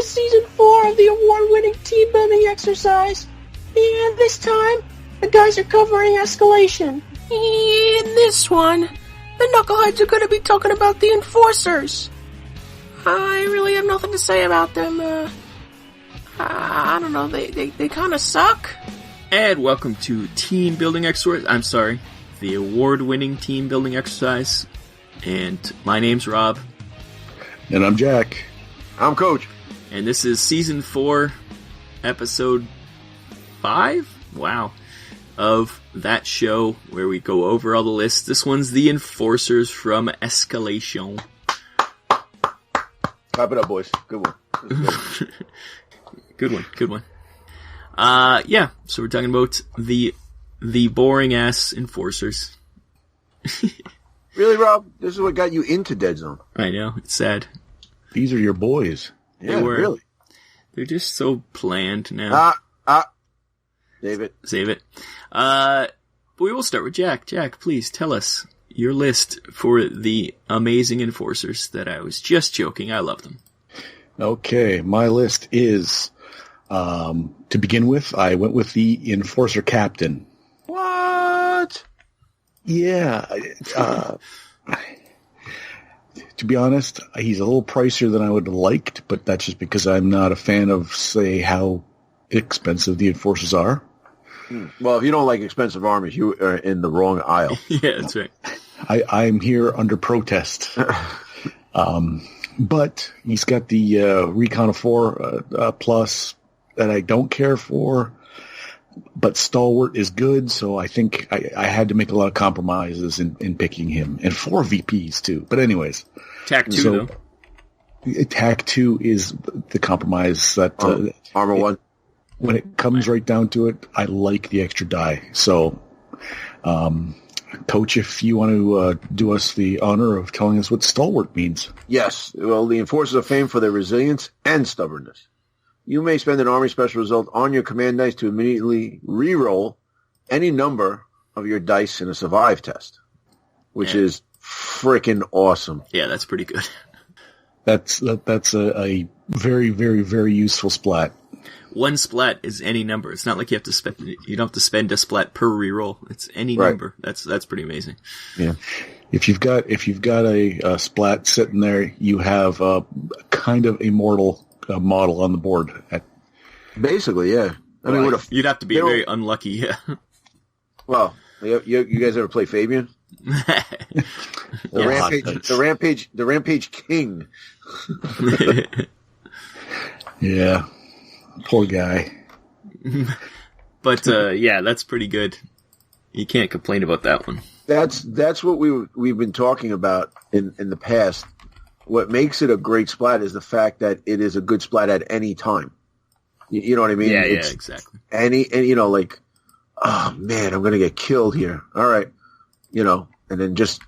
to Season 4 of the award-winning team-building exercise. And this time, the guys are covering Escalation. In this one, the Knuckleheads are going to be talking about the Enforcers. I really have nothing to say about them. I don't know, they kind of suck. And welcome to Team Building Exercise. I'm sorry, the award-winning team building exercise. And my name's Rob. And I'm Jack. I'm Coach. And this is Season 4, Episode 5? Wow. Of that show where we go over all the lists. This one's the Enforcers from Escalation. Clap it up, boys. Good one. Good one. Yeah, so we're talking about the boring-ass Enforcers. Really, Rob? This is what got you into Deadzone. I know, it's sad. These are your boys. Yeah, They were. really. They're just so bland now. Save it. But we will start with Jack. Jack, please tell us your list for the amazing Enforcers that I was just joking. I love them. Okay, my list is, to begin with, I went with the Enforcer Captain. What? Yeah. To be honest, he's a little pricier than I would have liked, but that's just because I'm not a fan of, say, how expensive the Enforcers are. Well, if you don't like expensive armies, you are in the wrong aisle. Yeah, that's right. I'm here under protest. But he's got the Recon of 4 plus that I don't care for. But Stalwart is good, so I think I had to make a lot of compromises in picking him. And 4 VPs, too. But anyways. TAC 2, though. TAC 2 is the compromise that... Armor 1. When it comes right down to it, I like the extra die. So, Coach, if you want to do us the honor of telling us what Stalwart means. Yes. Well, the Enforcers are famed for their resilience and stubbornness. You may spend an Army Special result on your command dice to immediately re-roll any number of your dice in a survive test, which is freaking awesome. Yeah, that's pretty good. That's a very, very, very useful splat. One splat is any number. It's not like you don't have to spend a splat per reroll. It's any number. That's pretty amazing. Yeah. If you've got a splat sitting there, you have kind of a mortal model on the board. Basically, yeah. I mean, you'd have to be very unlucky. Yeah. Well, you guys ever play Fabian? The Rampage King. Yeah. Poor guy. But yeah, that's pretty good. You can't complain about that one. That's what we've been talking about in the past. What makes it a great splat is the fact that it is a good splat at any time. You know what I mean? Yeah, exactly. And oh man, I'm gonna get killed here. All right, and then just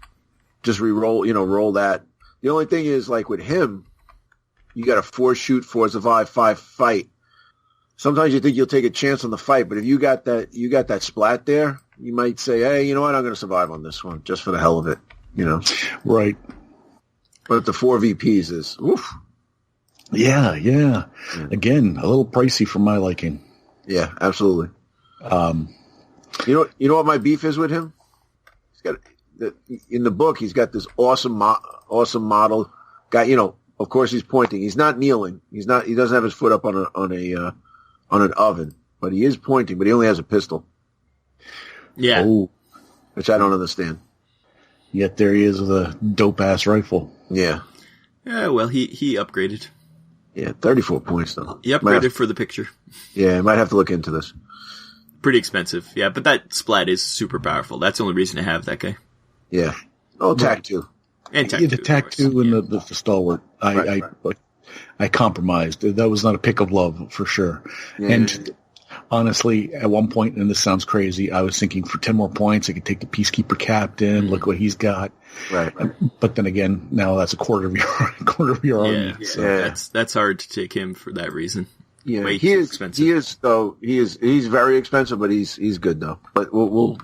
re-roll, roll that. The only thing is, like with him, you got a 4 shoot, 4 survive, 5 fight. Sometimes you think you'll take a chance on the fight, but if you got that splat there, you might say, hey, you know what, I'm going to survive on this one just for the hell of it, Right. But the 4 VPs is, oof. Yeah. Again, a little pricey for my liking. Yeah, absolutely. You know what my beef is with him? He's got in the book. He's got this awesome model guy. Of course, he's pointing. He's not kneeling. He doesn't have his foot up on an oven, but he is pointing. But he only has a pistol. Yeah, which I don't understand. Yet there he is with a dope ass rifle. Yeah. Yeah. Well, he upgraded. Yeah, 34 points though. He upgraded for the picture. Yeah, I might have to look into this. Pretty expensive. Yeah, but that splat is super powerful. That's the only reason to have that guy. Yeah. Oh, TAC 2. And TAC 2. The TAC 2 and the Stalwart. I compromised. That was not a pick of love for sure. Yeah. And honestly, at one point, and this sounds crazy, I was thinking for 10 more points, I could take the Peacekeeper Captain. Look what he's got. Right. But then again, now that's a quarter of your army. Yeah, so. That's hard to take him for that reason. Yeah, he is expensive. He's very expensive, but he's good though. But we'll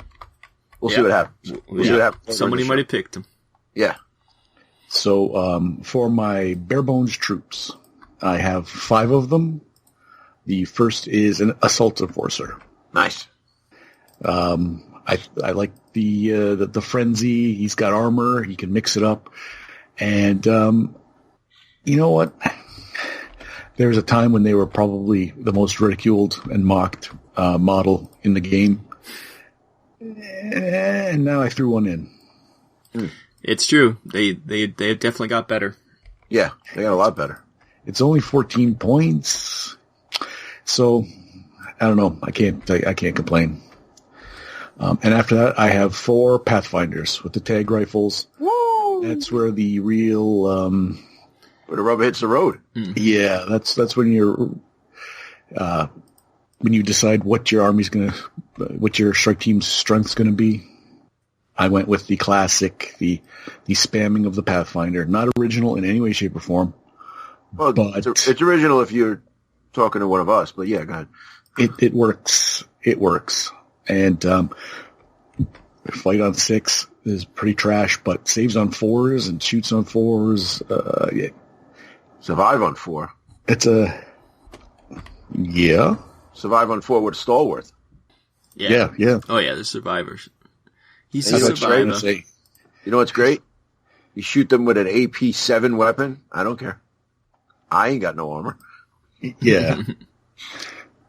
see what happens. We'll see what happens. Somebody might have picked him. Yeah. So for my bare bones troops, I have 5 of them. The first is an assault enforcer. Nice. I like the frenzy. He's got armor. He can mix it up. And you know what? There was a time when they were probably the most ridiculed and mocked model in the game. And now I threw one in. It's true. They definitely got better. Yeah, they got a lot better. It's only 14 points. So, I don't know. I can't complain. And after that, I have 4 Pathfinders with the tag rifles. Woo! That's where the real... where the rubber hits the road. Yeah, that's when you're... when you decide what your army's what your strike team's strength's gonna be. I went with the classic, the spamming of the Pathfinder. Not original in any way, shape, or form. Well, but it's original if you're talking to one of us, but yeah, go ahead. It works. It works. And fight on 6 is pretty trash, but saves on 4s and shoots on 4s. Yeah. Survive on 4. It's yeah. Survive on 4 with Stalworth. Yeah. Oh yeah, the survivors. He's And a you know survivor. You know what's great? You shoot them with an AP7 weapon. I don't care. I ain't got no armor. Yeah.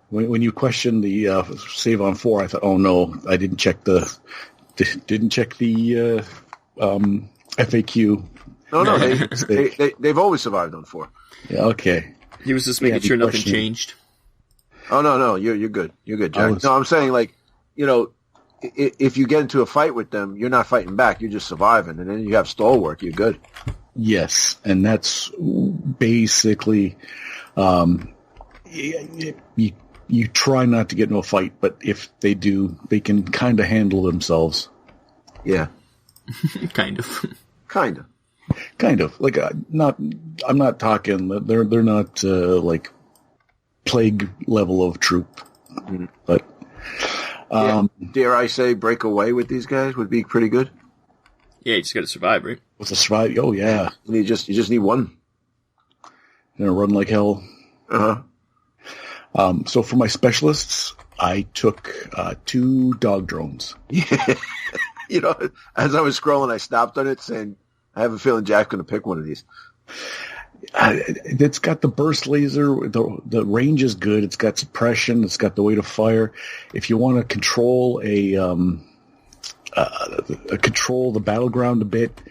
When you questioned the save on 4, I thought, oh no, I didn't check the FAQ. No, they've always survived on 4. Yeah, okay. He was just making sure nothing changed. Oh no, you're good. You're good, Jack. No, I'm saying, like, you know, if you get into a fight with them, you're not fighting back. You're just surviving, and then you have stalwart. You're good. Yes, and that's basically you try not to get into a fight, but if they do, they can kind of handle themselves. Yeah, Kind of. Like I'm not talking. They're not like plague level of troop, but. Dare I say, break away with these guys would be pretty good. Yeah, you just got to survive, right? With a survive, oh yeah, You just need one. Run like hell. Uh-huh. So for my specialists, I took 2 dog drones. Yeah. You know, as I was scrolling, I stopped on it saying, I have a feeling Jack's going to pick one of these. It's got the burst laser. The range is good. It's got suppression. It's got the way to fire. If you want to control control the battleground a bit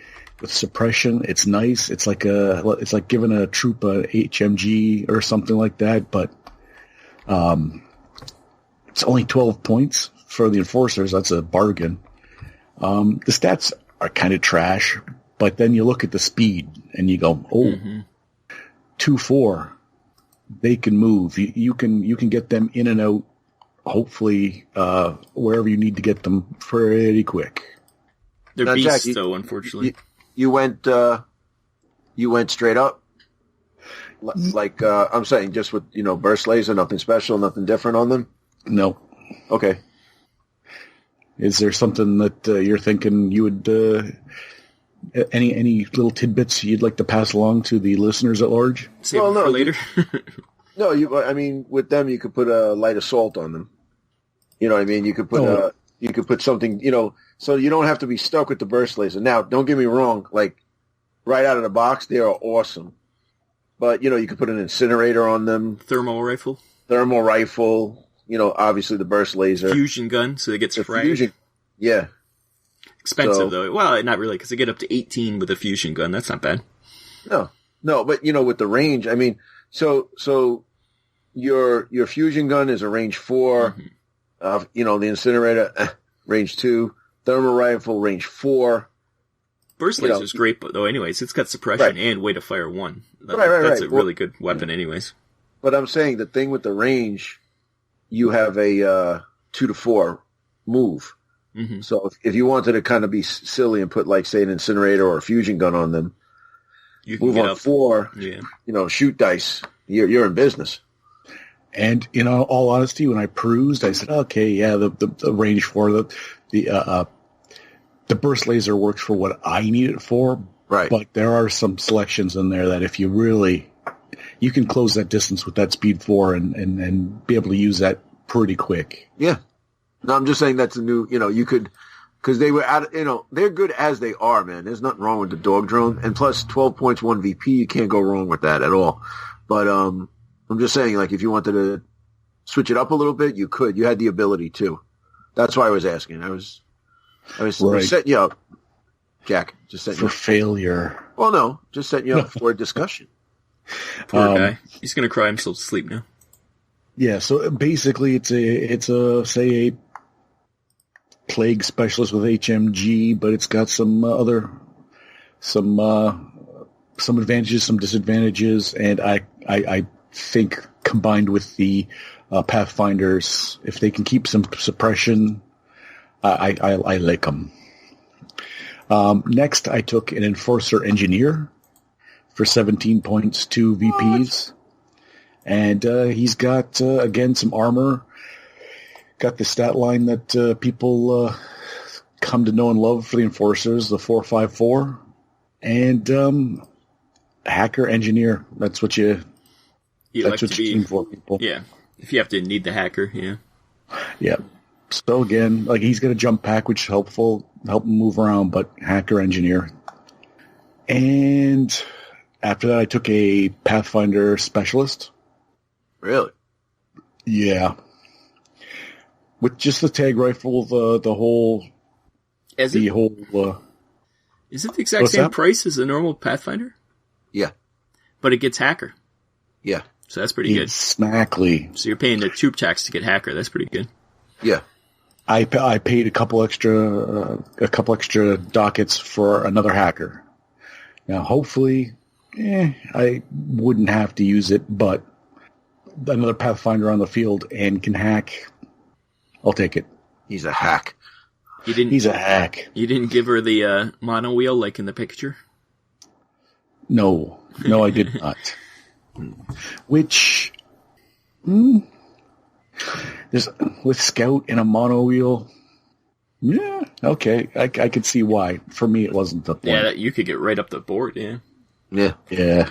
with suppression, it's nice. It's like giving a troop a HMG or something like that. But it's only 12 points for the enforcers. That's a bargain. The stats are kind of trash, but then you look at the speed and you go, oh. 2-4, they can move. You can get them in and out, hopefully, wherever you need to get them pretty quick. They're Now, beasts, Jack, though, unfortunately. You went straight up? Like, I'm saying, just with, burst laser, nothing special, nothing different on them? No. Okay. Is there something that you're thinking you would... Any little tidbits you'd like to pass along to the listeners at large? Save it for later. No, with them, you could put a light assault on them. You know what I mean? You could put something, so you don't have to be stuck with the burst laser. Now, don't get me wrong, like, right out of the box, they are awesome. But, you could put an incinerator on them. Thermal rifle, obviously the burst laser. fusion gun, so it gets fried. Yeah. Expensive, though. Well, not really, because they get up to 18 with a fusion gun. That's not bad. No, but, with the range, so your fusion gun is a range 4. The incinerator, range 2. Thermal rifle, range 4. Burst laser is great, though, anyways. It's got suppression and way to fire 1. That's a really good weapon, anyways. But I'm saying the thing with the range, you have a 2-4 move. Mm-hmm. So if you wanted to kind of be silly and put, like, say, an incinerator or a fusion gun on them, You can move get on up. 4, shoot dice, you're in business. And in all honesty, when I perused, I said, okay, yeah, the range for the burst laser works for what I need it for. Right. But there are some selections in there that if you really you can close that distance with that speed 4 and be able to use that pretty quick. Yeah. No, I'm just saying that's a new, you could, because they were they're good as they are, man. There's nothing wrong with the dog drone. And plus 12 points, 1 VP, you can't go wrong with that at all. But I'm just saying, like, if you wanted to switch it up a little bit, you could. You had the ability to. That's why I was asking. I was setting you up, Jack. Just setting for you up. Failure. Well, no, just setting you up for a discussion. Poor guy. He's going to cry himself to sleep now. Yeah, so basically it's a plague specialist with HMG, but it's got some advantages, some disadvantages, and I think combined with the Pathfinders, if they can keep some suppression, I like them. Next, I took an Enforcer Engineer for 17 points, 2 VPs. And he's got, again, some armor. Got the stat line that people come to know and love for the Enforcers, the 454. And Hacker Engineer. That's what you like to be for people. Yeah. If you have to need the hacker, yeah. Yeah. So again, like he's got a jump pack, which is helpful, help him move around, but Hacker Engineer. And after that, I took a Pathfinder Specialist. Really? Yeah. With just the tag rifle, the whole... Is it the exact same price as a normal Pathfinder? Yeah. But it gets hacker. Yeah. So that's pretty good. Exactly. So you're paying the tube tax to get hacker. That's pretty good. Yeah. I paid a couple extra dockets for another hacker. Now, hopefully, I wouldn't have to use it, but another Pathfinder on the field and can hack, I'll take it. He's a hack. He's a hack. You didn't give her the mono wheel like in the picture? No, I did not. Which, there's with Scout and a mono wheel. Yeah, okay, I could see why. For me, it wasn't the point. Yeah, you could get right up the board. Yeah. Yeah.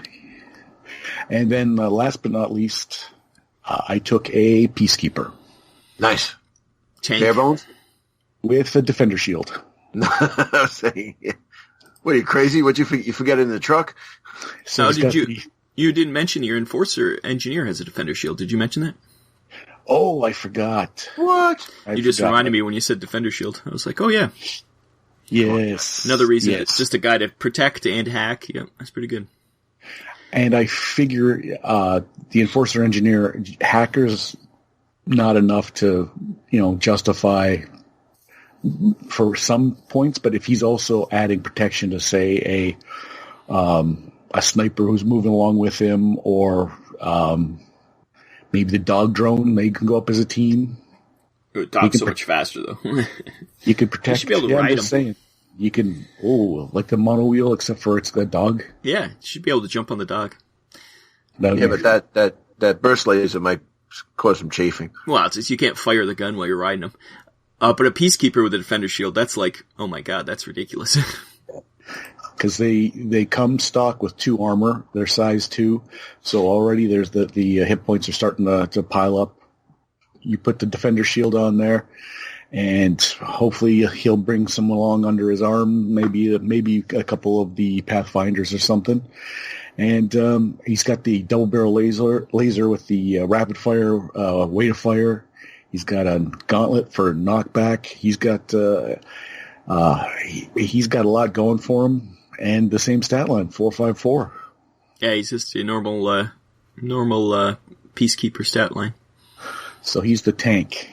And then, last but not least, I took a Peacekeeper. Nice. Tank. Bare bones? With a Defender Shield. I was saying, what are you, crazy? What you forget it in the truck? So you didn't mention your Enforcer Engineer has a Defender Shield. Did you mention that? Oh, I forgot. What? You just reminded me when you said Defender Shield. I was like, oh yeah. Yes. Another reason it's just a guy to protect and hack. Yeah, that's pretty good. And I figure the Enforcer Engineer, hackers, not enough to, justify for some points, but if he's also adding protection to, say, a sniper who's moving along with him, or maybe the dog drone, they can go up as a team. Dog's so much faster, though. You could protect. You should be able to ride him. Saying, you can, like the mono wheel, except for it's the dog. Yeah, you should be able to jump on the dog. But that burst laser might cause some chafing. Well, it's just you can't fire the gun while you're riding him. But a Peacekeeper with a Defender Shield, that's like, oh my god, that's ridiculous. Because they come stock with 2 armor. They're size 2. So already there's the hit points are starting to pile up. You put the Defender Shield on there, and hopefully he'll bring someone along under his arm, maybe a couple of the Pathfinders or something. And he's got the double barrel laser with the rapid fire, way to fire. He's got a gauntlet for knockback. He's got he's got a lot going for him, and the same stat line, 454. Yeah, he's just a normal Peacekeeper stat line. So he's the tank.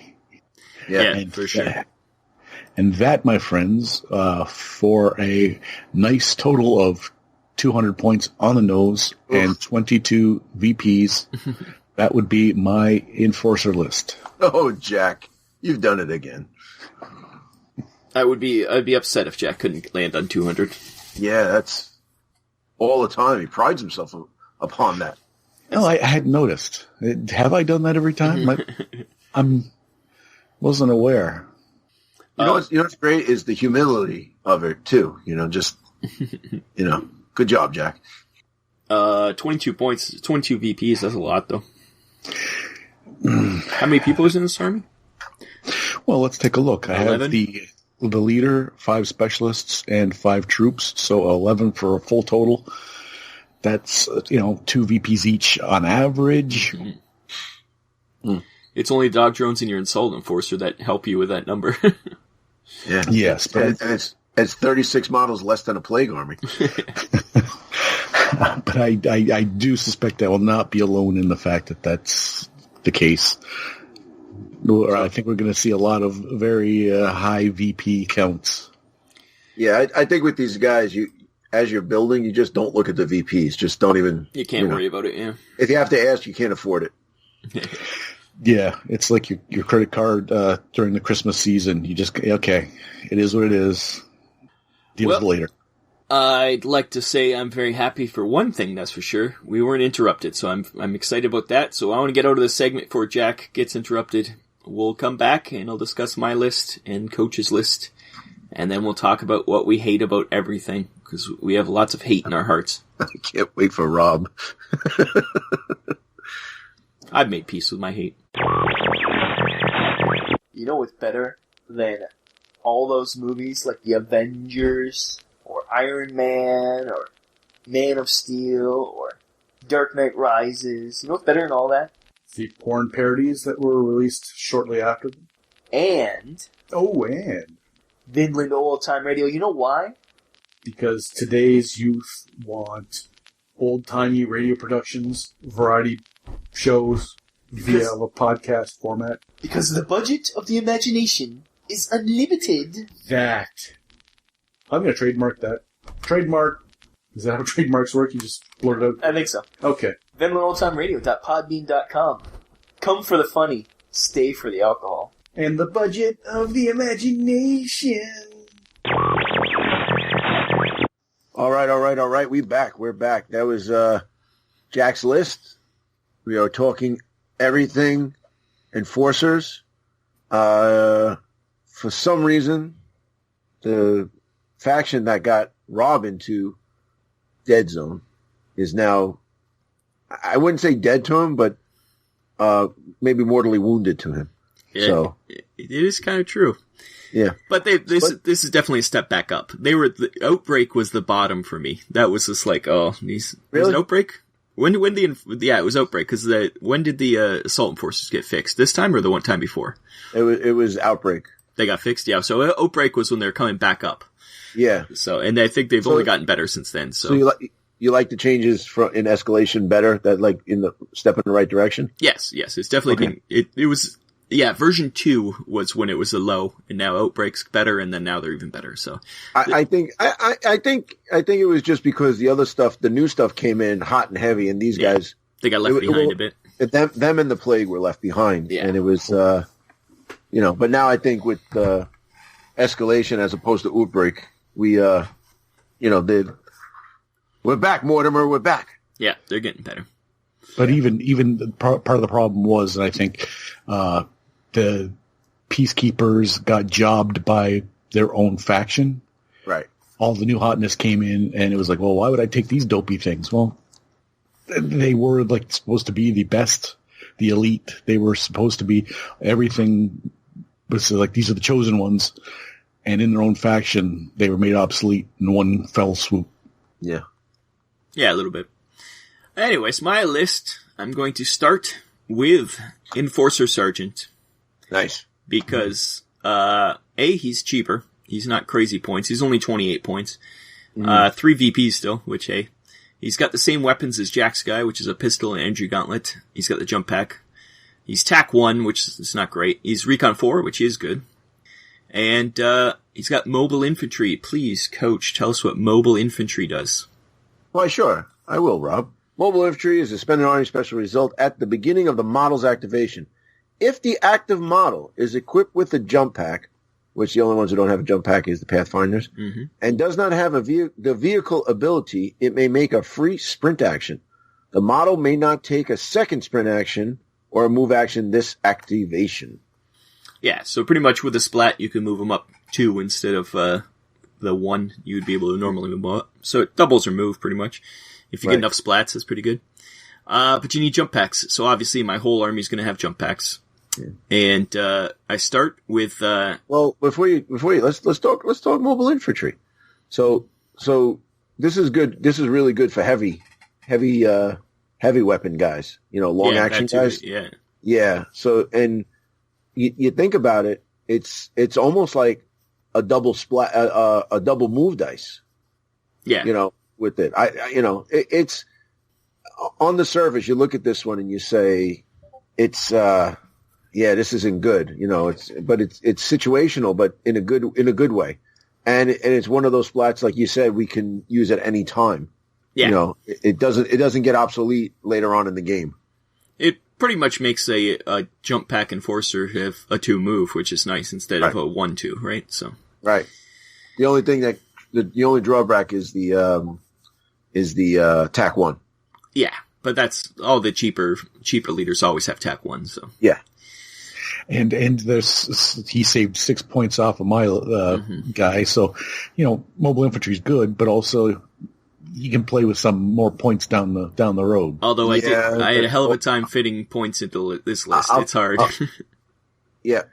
Yeah, for sure. And that, my friends, for a nice total of 200 points on the nose and 22 VPs, that would be my Enforcer list. Oh, Jack, you've done it again. I'd be upset if Jack couldn't land on 200. Yeah, that's all the time. He prides himself upon that. No, I hadn't noticed. Have I done that every time? Wasn't aware. You know what's great is the humility of it too. Good job, Jack. 22 points, 22 VPs. That's a lot, though. How many people is in this army? Well, let's take a look. 11? I have the leader, 5 specialists, and 5 troops, so 11 for a full total. That's 2 VPs each on average. Mm-hmm. It's only dog drones and your Assault Enforcer that help you with that number. Yeah. Yes, but it's 36 models less than a plague army. but I do suspect I will not be alone in the fact that that's the case. Or I think we're going to see a lot of very high VP counts. Yeah, I think with these guys, as you're building, you just don't look at the VPs. Just don't even. You can't worry about it. Yeah. If you have to ask, you can't afford it. Yeah, it's like your credit card during the Christmas season. You just, okay, it is what it is. Deal with it later. I'd like to say I'm very happy for one thing, that's for sure. We weren't interrupted, so I'm excited about that. So I want to get out of this segment before Jack gets interrupted. We'll come back and I'll discuss my list and Coach's list. And then we'll talk about what we hate about everything, because we have lots of hate in our hearts. I can't wait for Rob. I've made peace with my hate. You know what's better than all those movies like The Avengers, or Iron Man, or Man of Steel, or Dark Knight Rises? You know what's better than all that? The porn parodies that were released shortly after them. And Vinland Old Time Radio. You know why? Because today's youth want old-timey radio productions, variety shows via a podcast format. Because the budget of the imagination is unlimited. That. I'm going to trademark that. Trademark. Is that how trademarks work? You just blurt it out? I think so. Okay. VinlandOldTimeRadio.podbean.com. Come for the funny. Stay for the alcohol. And the budget of the imagination. All right. We're back. That was Jack's list. We are talking everything Enforcers. For some reason, the faction that got Rob into Deadzone is now, I wouldn't say dead to him, but maybe mortally wounded to him. Yeah, so it is kind of true. Yeah, but this is definitely a step back up. The Outbreak was the bottom for me. That was just like, really? Was it Outbreak? When it was Outbreak, because when did the Assault Enforcers get fixed? This time or the one time before? It was Outbreak. They got fixed, yeah. So Outbreak was when they were coming back up. Yeah. So, and I think they've only gotten better since then. So you like the changes in Escalation better? That like in the step in the right direction? Yes. It's definitely it was. Yeah, version 2 was when it was a low, and now Outbreak's better, and then now they're even better. So, I think it was just because the other stuff, the new stuff, came in hot and heavy, and these guys they got left behind a bit. Them and the Plague were left behind, and it was, But now I think with Escalation as opposed to Outbreak, we're back, Mortimer. We're back. Yeah, they're getting better. But even part of the problem was, I think, the Peacekeepers got jobbed by their own faction. Right. All the new hotness came in, and it was like, well, why would I take these dopey things? Well, they were like supposed to be the best, the elite. They were supposed to be everything. Was like these are the chosen ones, and in their own faction, they were made obsolete in one fell swoop. Yeah. Yeah, a little bit. Anyways, my list, I'm going to start with Enforcer Sergeant. Nice. Because, he's cheaper. He's not crazy points. He's only 28 points. 3 VPs still, which, hey. He's got the same weapons as Jack's guy, which is a pistol and energy gauntlet. He's got the jump pack. He's TAC 1, which is not great. He's Recon 4, which is good. And, he's got mobile infantry. Please, Coach, tell us what mobile infantry does. Why, sure. I will, Rob. Mobile infantry is a spending army special result at the beginning of the model's activation. If the active model is equipped with a jump pack, which the only ones who don't have a jump pack is the Pathfinders, and does not have the vehicle ability, it may make a free sprint action. The model may not take a second sprint action or a move action this activation. Yeah, so pretty much with a splat, you can move them up 2 instead of the one you would be able to normally move up. So it doubles your move pretty much. If you get enough splats, that's pretty good. But you need jump packs. So obviously my whole army is going to have jump packs. Yeah. And I start with well, before you let's talk mobile infantry. So this is good. This is really good for heavy weapon guys. Long action guys. Yeah. Yeah. So and you think about it, it's almost like a double a double move dice. Yeah. With it, it's on the surface. You look at this one and you say, it's this isn't good. It's situational, but in a good way. And it's one of those splats, like you said, we can use at any time. Yeah. It doesn't get obsolete later on in the game. It pretty much makes a jump pack enforcer have a 2 move, which is nice instead of a 1/2, right? So. Right. The only thing the only drawback is the TAC 1. Yeah, but that's all the cheaper leaders always have TAC 1. So yeah, and he saved 6 points off of my guy. So mobile infantry is good, but also you can play with some more points down the road. Although I had a hell of a time fitting points into this list. It's hard. Yeah.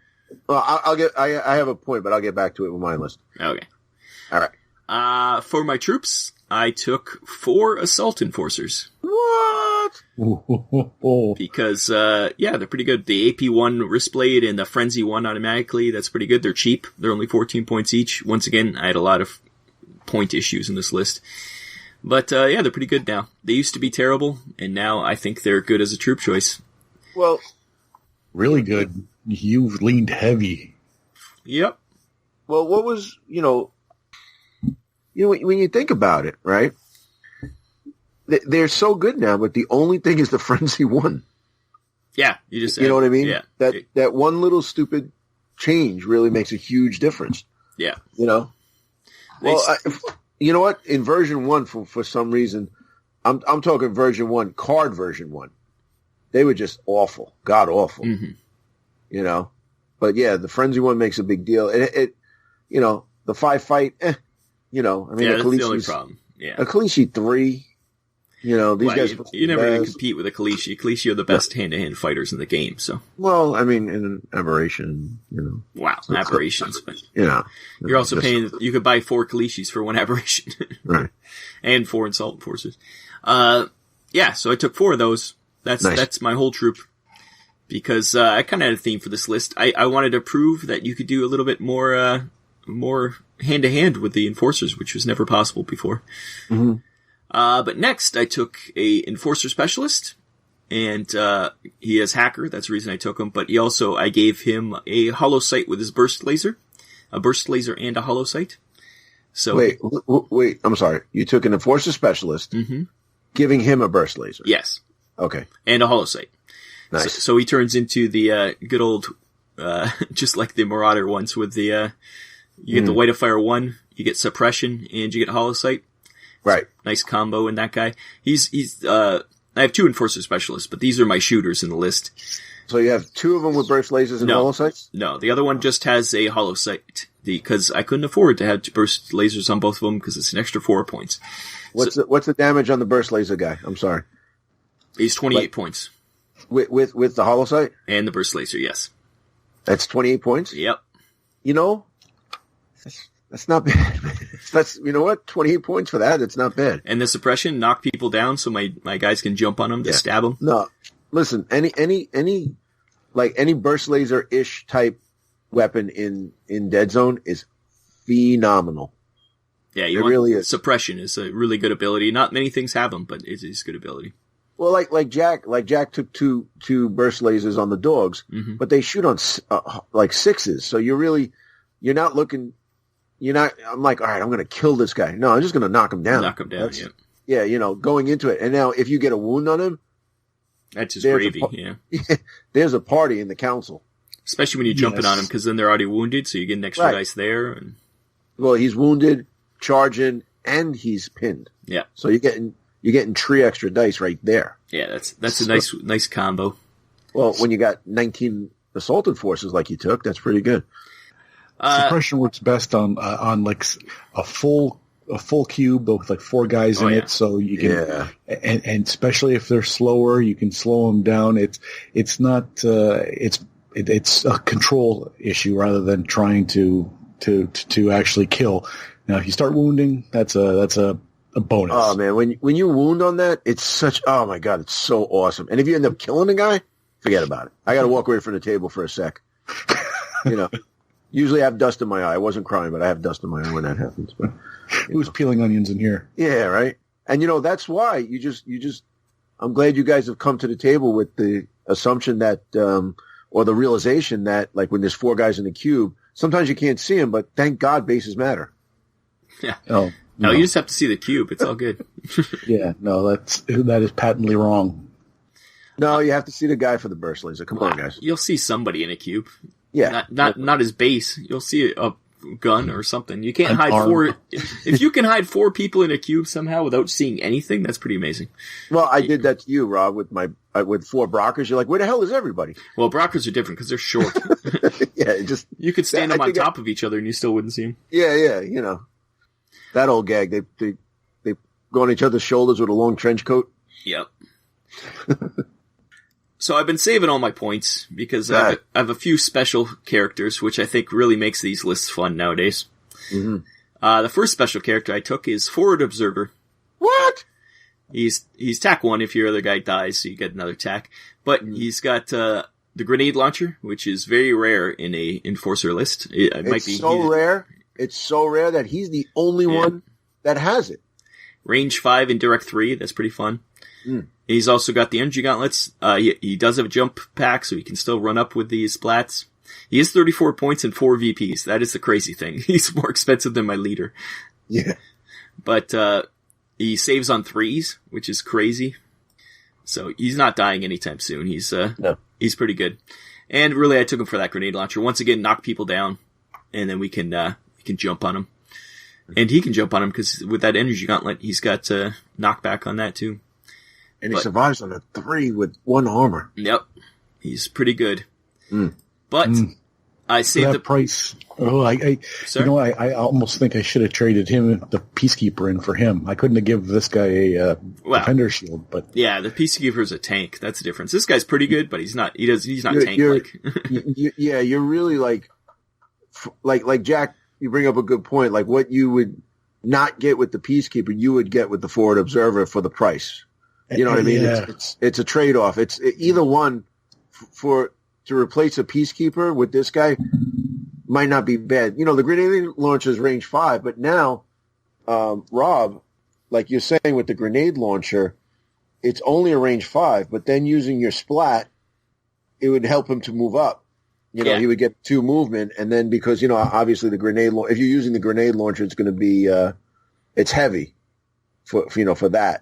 Well, I have a point, but I'll get back to it with my list. Okay. All right. For my troops, I took 4 assault enforcers. What? Because, they're pretty good. The AP1 wrist blade and the frenzy 1 automatically, that's pretty good. They're cheap. They're only 14 points each. Once again, I had a lot of point issues in this list. But, they're pretty good now. They used to be terrible, and now I think they're good as a troop choice. Well, really good. You've leaned heavy. Yep. Well, what was, when you think about it, right? They're so good now, but the only thing is the frenzy 1. Yeah, you know what I mean? Yeah. That one little stupid change really makes a huge difference. Yeah. Well, you know what? In version 1, for some reason, I'm talking version 1, card version 1. They were just awful, god awful. Mm-hmm. But yeah, the frenzy 1 makes a big deal. It the 5 fight, that's the only problem. Yeah. A Kalishi 3, these guys. You never really compete with a Kalishi. Kalishi are the best hand-to-hand fighters in the game, so. Well, I mean, in an aberration, Wow, aberrations. But you're also paying, you could buy 4 Kalishis for 1 aberration. Right. And 4 assault enforcers. So I took 4 of those. That's my whole troop. Because I kind of had a theme for this list. I wanted to prove that you could do a little bit more hand-to-hand with the enforcers, which was never possible before. Mm-hmm. But next, I took a enforcer specialist, and he has hacker. That's the reason I took him. But I gave him a hollow sight with his burst laser, a burst laser and a hollow sight. So wait, I'm sorry. You took an enforcer specialist, giving him a burst laser. Yes. Okay. And a hollow sight. Nice. So he turns into the good old, just like the Marauder ones with the, you get the White of Fire 1, you get suppression, and you get hollow sight. Right. Nice combo in that guy. I have 2 enforcer specialists, but these are my shooters in the list. So you have 2 of them with burst lasers and hollow sights? No, the other one just has a hollow sight, because I couldn't afford to have burst lasers on both of them, because it's an extra 4 points. What's the damage on the burst laser guy? I'm sorry. He's 28 points. With the hollow sight? And the burst laser, yes. That's 28 points? Yep. That's not bad. That's, 28 points for that. It's not bad. And the suppression, knock people down so my guys can jump on them to stab them. No. Listen, any burst laser-ish type weapon in Deadzone is phenomenal. Yeah, it really is. Suppression is a really good ability. Not many things have them, but it is a good ability. Well, like Jack took two burst lasers on the dogs, but they shoot on like 6s. So I'm like, all right, I'm going to kill this guy. No, I'm just going to knock him down. Going into it. And now if you get a wound on him, that's just gravy. There's a party in the council. Especially when you're jumping on him, because then they're already wounded, so you get an extra dice there. And... Well, he's wounded, charging, and he's pinned. Yeah. So you're getting 3 extra dice right there. Yeah, that's a nice combo. Well, when you got 19 assault enforcers like you took, that's pretty good. Suppression works best on like a full cube with like 4 guys in it, so you can, and especially if they're slower, you can slow them down. It's not it's a control issue rather than trying to actually kill. Now, if you start wounding, that's a bonus. Oh man, when you wound on that, it's such, oh my god, it's so awesome. And if you end up killing a guy, forget about it. I got to walk away from the table for a sec. Usually I have dust in my eye. I wasn't crying, but I have dust in my eye when that happens. But who's peeling onions in here? Yeah, right. And that's why you just. I'm glad you guys have come to the table with the assumption that, or the realization that, like when there's 4 guys in the cube, sometimes you can't see them, but thank God bases matter. Yeah. Oh no, you just have to see the cube. It's all good. Yeah. No, that is patently wrong. No, you have to see the guy for the burst laser. Come on, guys. You'll see somebody in a cube. Yeah. Not his base. You'll see a gun or something. You can't hide 4. If you can hide 4 people in a cube somehow without seeing anything, that's pretty amazing. Well, I did that to you, Rob, with with 4 Brockers. You're like, where the hell is everybody? Well, Brockers are different because they're short. Yeah, you could stand them on top of each other and you still wouldn't see them. Yeah, that old gag. They go on each other's shoulders with a long trench coat. Yep. So I've been saving all my points because I have a few special characters, which I think really makes these lists fun nowadays. Mm-hmm. The first special character I took is Forward Observer. What? He's tack 1 if your other guy dies, so you get another tack. But he's got the grenade launcher, which is very rare in a Enforcer list. It's so rare that he's the only one that has it. Range 5 and Direct 3, that's pretty fun. Mm. He's also got the energy gauntlets. He does have a jump pack, so he can still run up with these splats. He has 34 points and 4 VPs. That is the crazy thing. He's more expensive than my leader. Yeah. But he saves on 3s, which is crazy. So he's not dying anytime soon. He's pretty good. And really, I took him for that grenade launcher. Once again, knock people down, and then we can jump on him. And he can jump on him because with that energy gauntlet, he's got knockback on that too. And he survives on a 3 with 1 armor. Yep. He's pretty good. Mm. But I saved the price. Oh, I almost think I should have traded him, the Peacekeeper, in for him. I couldn't have given this guy a Defender shield, but yeah, the Peacekeeper's a tank. That's the difference. This guy's pretty good, but he's not. He's not tank-like. You're really like Jack. You bring up a good point. Like what you would not get with the Peacekeeper, you would get with the Forward Observer for the price. You know what I mean? Yeah. It's a trade-off. It's either one to replace a Peacekeeper with this guy might not be bad. The grenade launcher is range 5, but now, Rob, like you're saying with the grenade launcher, it's only a range 5, but then using your splat, it would help him to move up. He would get 2 movement, and then because, obviously the grenade if you're using the grenade launcher, it's going to be, it's heavy for that.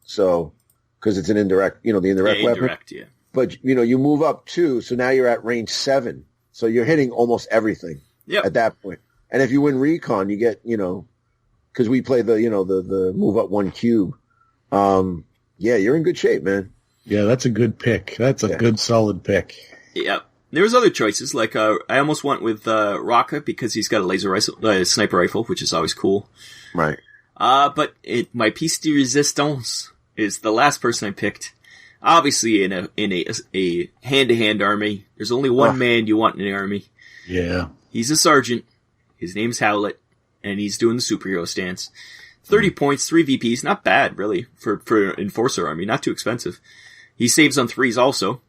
So, because it's an indirect, the indirect weapon. Yeah. But, you move up 2, so now you're at range 7. So you're hitting almost everything at that point. And if you win recon, you get, because we play the move up 1 cube. You're in good shape, man. Yeah, that's a good pick. That's a good, solid pick. Yeah. There was other choices, like I almost went with Rocca because he's got a sniper rifle, which is always cool. Right. But my piece de resistance is the last person I picked. Obviously, in a hand-to-hand army, there's only one man you want in the army. Yeah. He's a sergeant. His name's Howlett, and he's doing the superhero stance. 30 points, 3 VPs, not bad, really, for an Enforcer army, not too expensive. He saves on 3s also.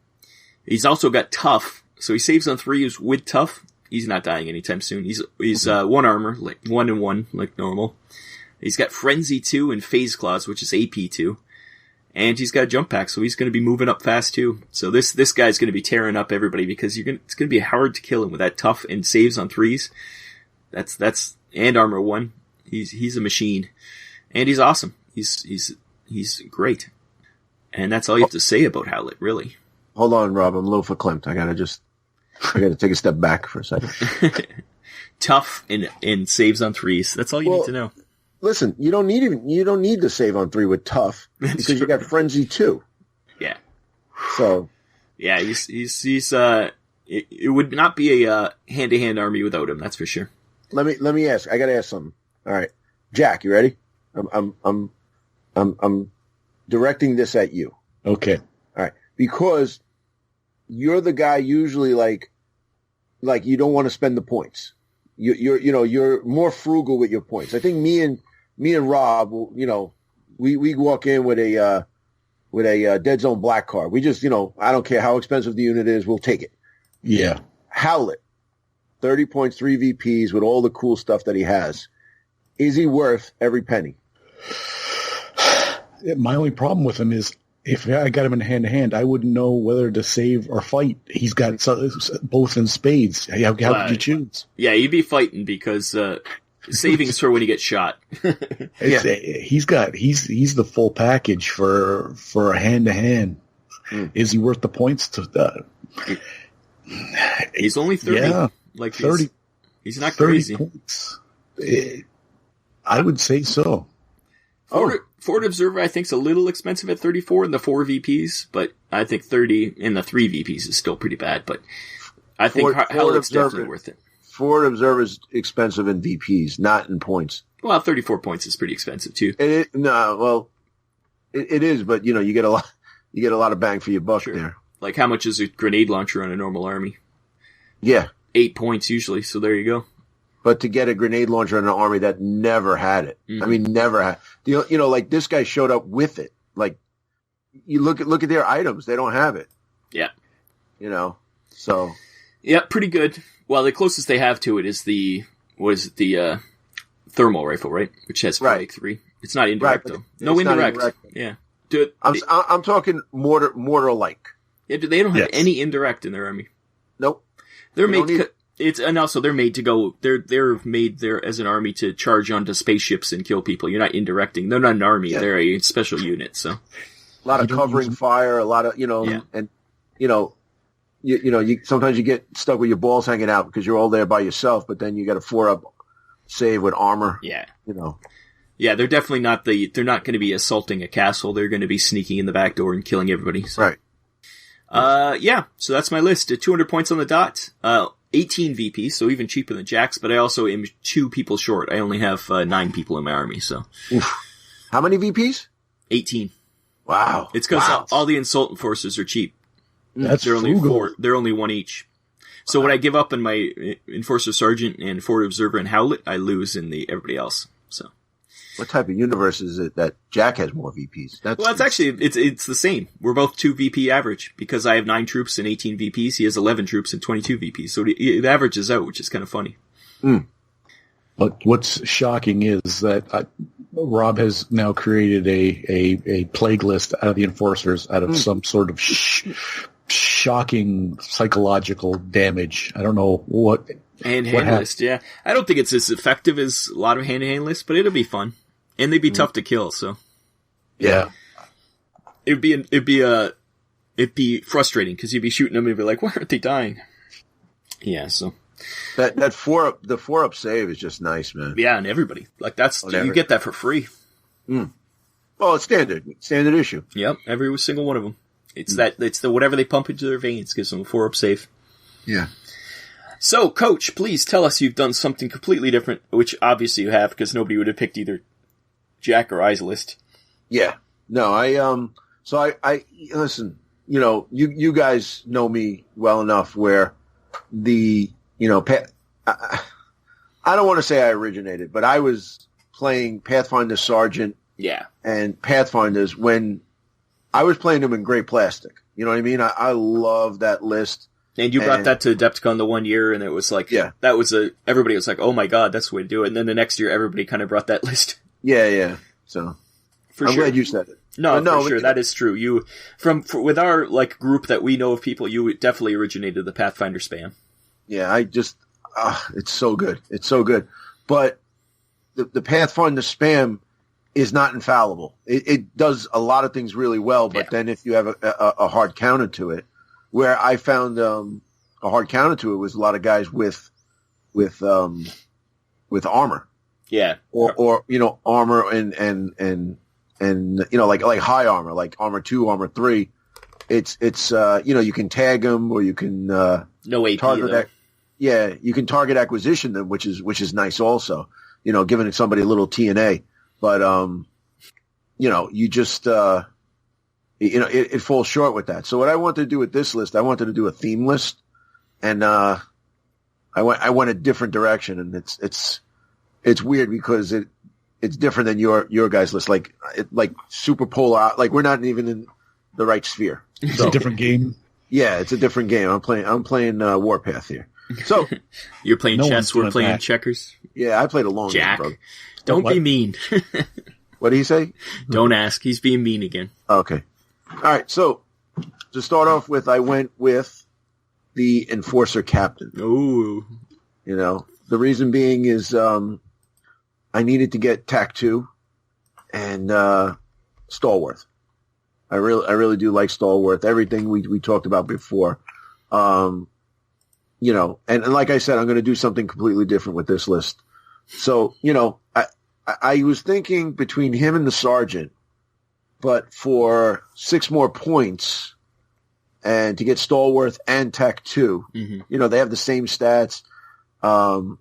He's also got Tough, so he saves on 3s with Tough. He's not dying anytime soon. He's 1 armor, like 1 and 1, like normal. He's got Frenzy 2 and Phase Claws, which is AP 2. And he's got a jump pack, so he's going to be moving up fast too. So this guy's going to be tearing up everybody because it's going to be hard to kill him with that Tough and saves on 3s. That's and armor 1. He's a machine, and he's awesome. He's great, and that's all you have to say about Howlett, really. Hold on, Rob. I'm a little verklempt. I gotta take a step back for a second. Tough and saves on 3s. That's all you need to know. Listen, you don't need to save on 3 with Tough because you got Frenzy 2. Yeah. So. Yeah, he's it would not be a hand-to-hand army without him. That's for sure. Let me ask. I got to ask something. All right, Jack, you ready? I'm directing this at you. Okay. All right, because you're the guy usually like you don't want to spend the points. You're more frugal with your points. I think me and Rob, we walk in with a Deadzone black card. We just, I don't care how expensive the unit is, we'll take it. Yeah. Howlett, 30 points, 3 VPs with all the cool stuff that he has. Is he worth every penny? My only problem with him is if I got him in hand-to-hand, I wouldn't know whether to save or fight. He's got both in spades. How could you choose? Yeah, you'd be fighting because saving is for when you get shot. He's the full package for a hand-to-hand. Is he worth the points to He's only 30. Yeah, like 30. He's not 30 crazy. Points. I would say so. Forward Observer, I think, is a little expensive at 34 in the 4 VPs, but I think 30 in the 3 VPs is still pretty bad. But I think Howlett's definitely worth it. Forward Observer is expensive in VPs, not in points. Well, 34 points is pretty expensive too. It is, but you get a lot of bang for your buck there. Like how much is a grenade launcher on a normal army? Yeah, 8 points usually. So there you go. But to get a grenade launcher in an army that never had it, I mean, never had. Like this guy showed up with it. Like you look at their items, they don't have it. Yeah. So. Yeah, pretty good. Well, the closest they have to it is the thermal rifle, right? Which has Strike 3. It's not indirect though. No indirect. Yeah. I'm talking mortar like. Yeah, they don't have any indirect in their army. Nope. They're made. And also they're made to go. They're made there as an army to charge onto spaceships and kill people. You're not indirecting. They're not an army. Yeah. They're a special unit. So a lot of covering fire. A lot of and you sometimes you get stuck with your balls hanging out because you're all there by yourself. But then you got a 4-up save with armor. Yeah. Yeah, they're definitely not they're not going to be assaulting a castle. They're going to be sneaking in the back door and killing everybody. So. Right. So that's my list. 200 points on the dot. 18 VPs, so even cheaper than Jack's, but I also am 2 people short. I only have 9 people in my army, so. Oof. How many VPs? 18. Wow. It's because all the Insult Enforcers are cheap. They're only 4. They're only 1 each. So what I give up in my Enforcer Sergeant and Forward Observer and Howlett, I lose in everybody else. So. What type of universe is it that Jack has more VPs? It's actually, it's the same. We're both 2 VP average because I have 9 troops and 18 VPs. He has 11 troops and 22 VPs. So it averages out, which is kind of funny. But what's shocking is that Rob has now created a plague list out of the Enforcers out of some sort of shocking psychological damage. I don't know what. Hand-to-hand list, yeah. I don't think it's as effective as a lot of hand-to-hand lists, but it'll be fun. And they'd be tough to kill, so. Yeah. It'd be frustrating, because you'd be shooting them and you'd be like, why aren't they dying? Yeah, so. The 4-up save is just nice, man. Yeah, and everybody. Like, you get that for free. Well, it's standard issue. Yep, every single one of them. It's whatever they pump into their veins gives them a 4-up save. Yeah. So, Coach, please tell us you've done something completely different, which obviously you have, because nobody would have picked either Jack or I's list. Yeah. No, I listen, you guys know me well enough where I don't want to say I originated, but I was playing Pathfinder Sergeant and Pathfinders when I was playing them in gray plastic. You know what I mean? I love that list. And you brought that to Adepticon the one year, and it was like, everybody was like, oh my god, that's the way to do it. And then the next year, everybody kind of brought that list. Yeah. So, I'm glad you said it. No, for sure, that is true. You, with our, group that we know of people, you definitely originated the Pathfinder spam. Yeah, it's so good. It's so good. But the Pathfinder spam is not infallible. It does a lot of things really well, but then if you have a hard counter to it, where I found a hard counter to it was a lot of guys with armor. Yeah. Or armor and like high armor, like armor 2, armor 3. it's you can tag them or you can no AP target. You can target acquisition them, which is nice also. Giving somebody a little TNA, but you just it falls short with that. So what I wanted to do with this list, I wanted to do a theme list, and I went a different direction, and it's weird because it's different than your guys' list. Like super polar, like we're not even in the right sphere. It's a different game. Yeah, it's a different game. I'm playing Warpath here. So you're playing chess. We're playing that. checkers. Yeah, I played a long Jack, game, bro. don't be mean. What do you say? Don't ask. He's being mean again. Okay. All right. So to start off with, I went with the Enforcer Captain. Ooh. The reason being is I needed to get TAC 2 and Stallworth. I really do like Stallworth. Everything we talked about before. And like I said, I'm going to do something completely different with this list. So, I was thinking between him and the Sergeant, but for 6 more points and to get Stallworth and TAC 2, they have the same stats, the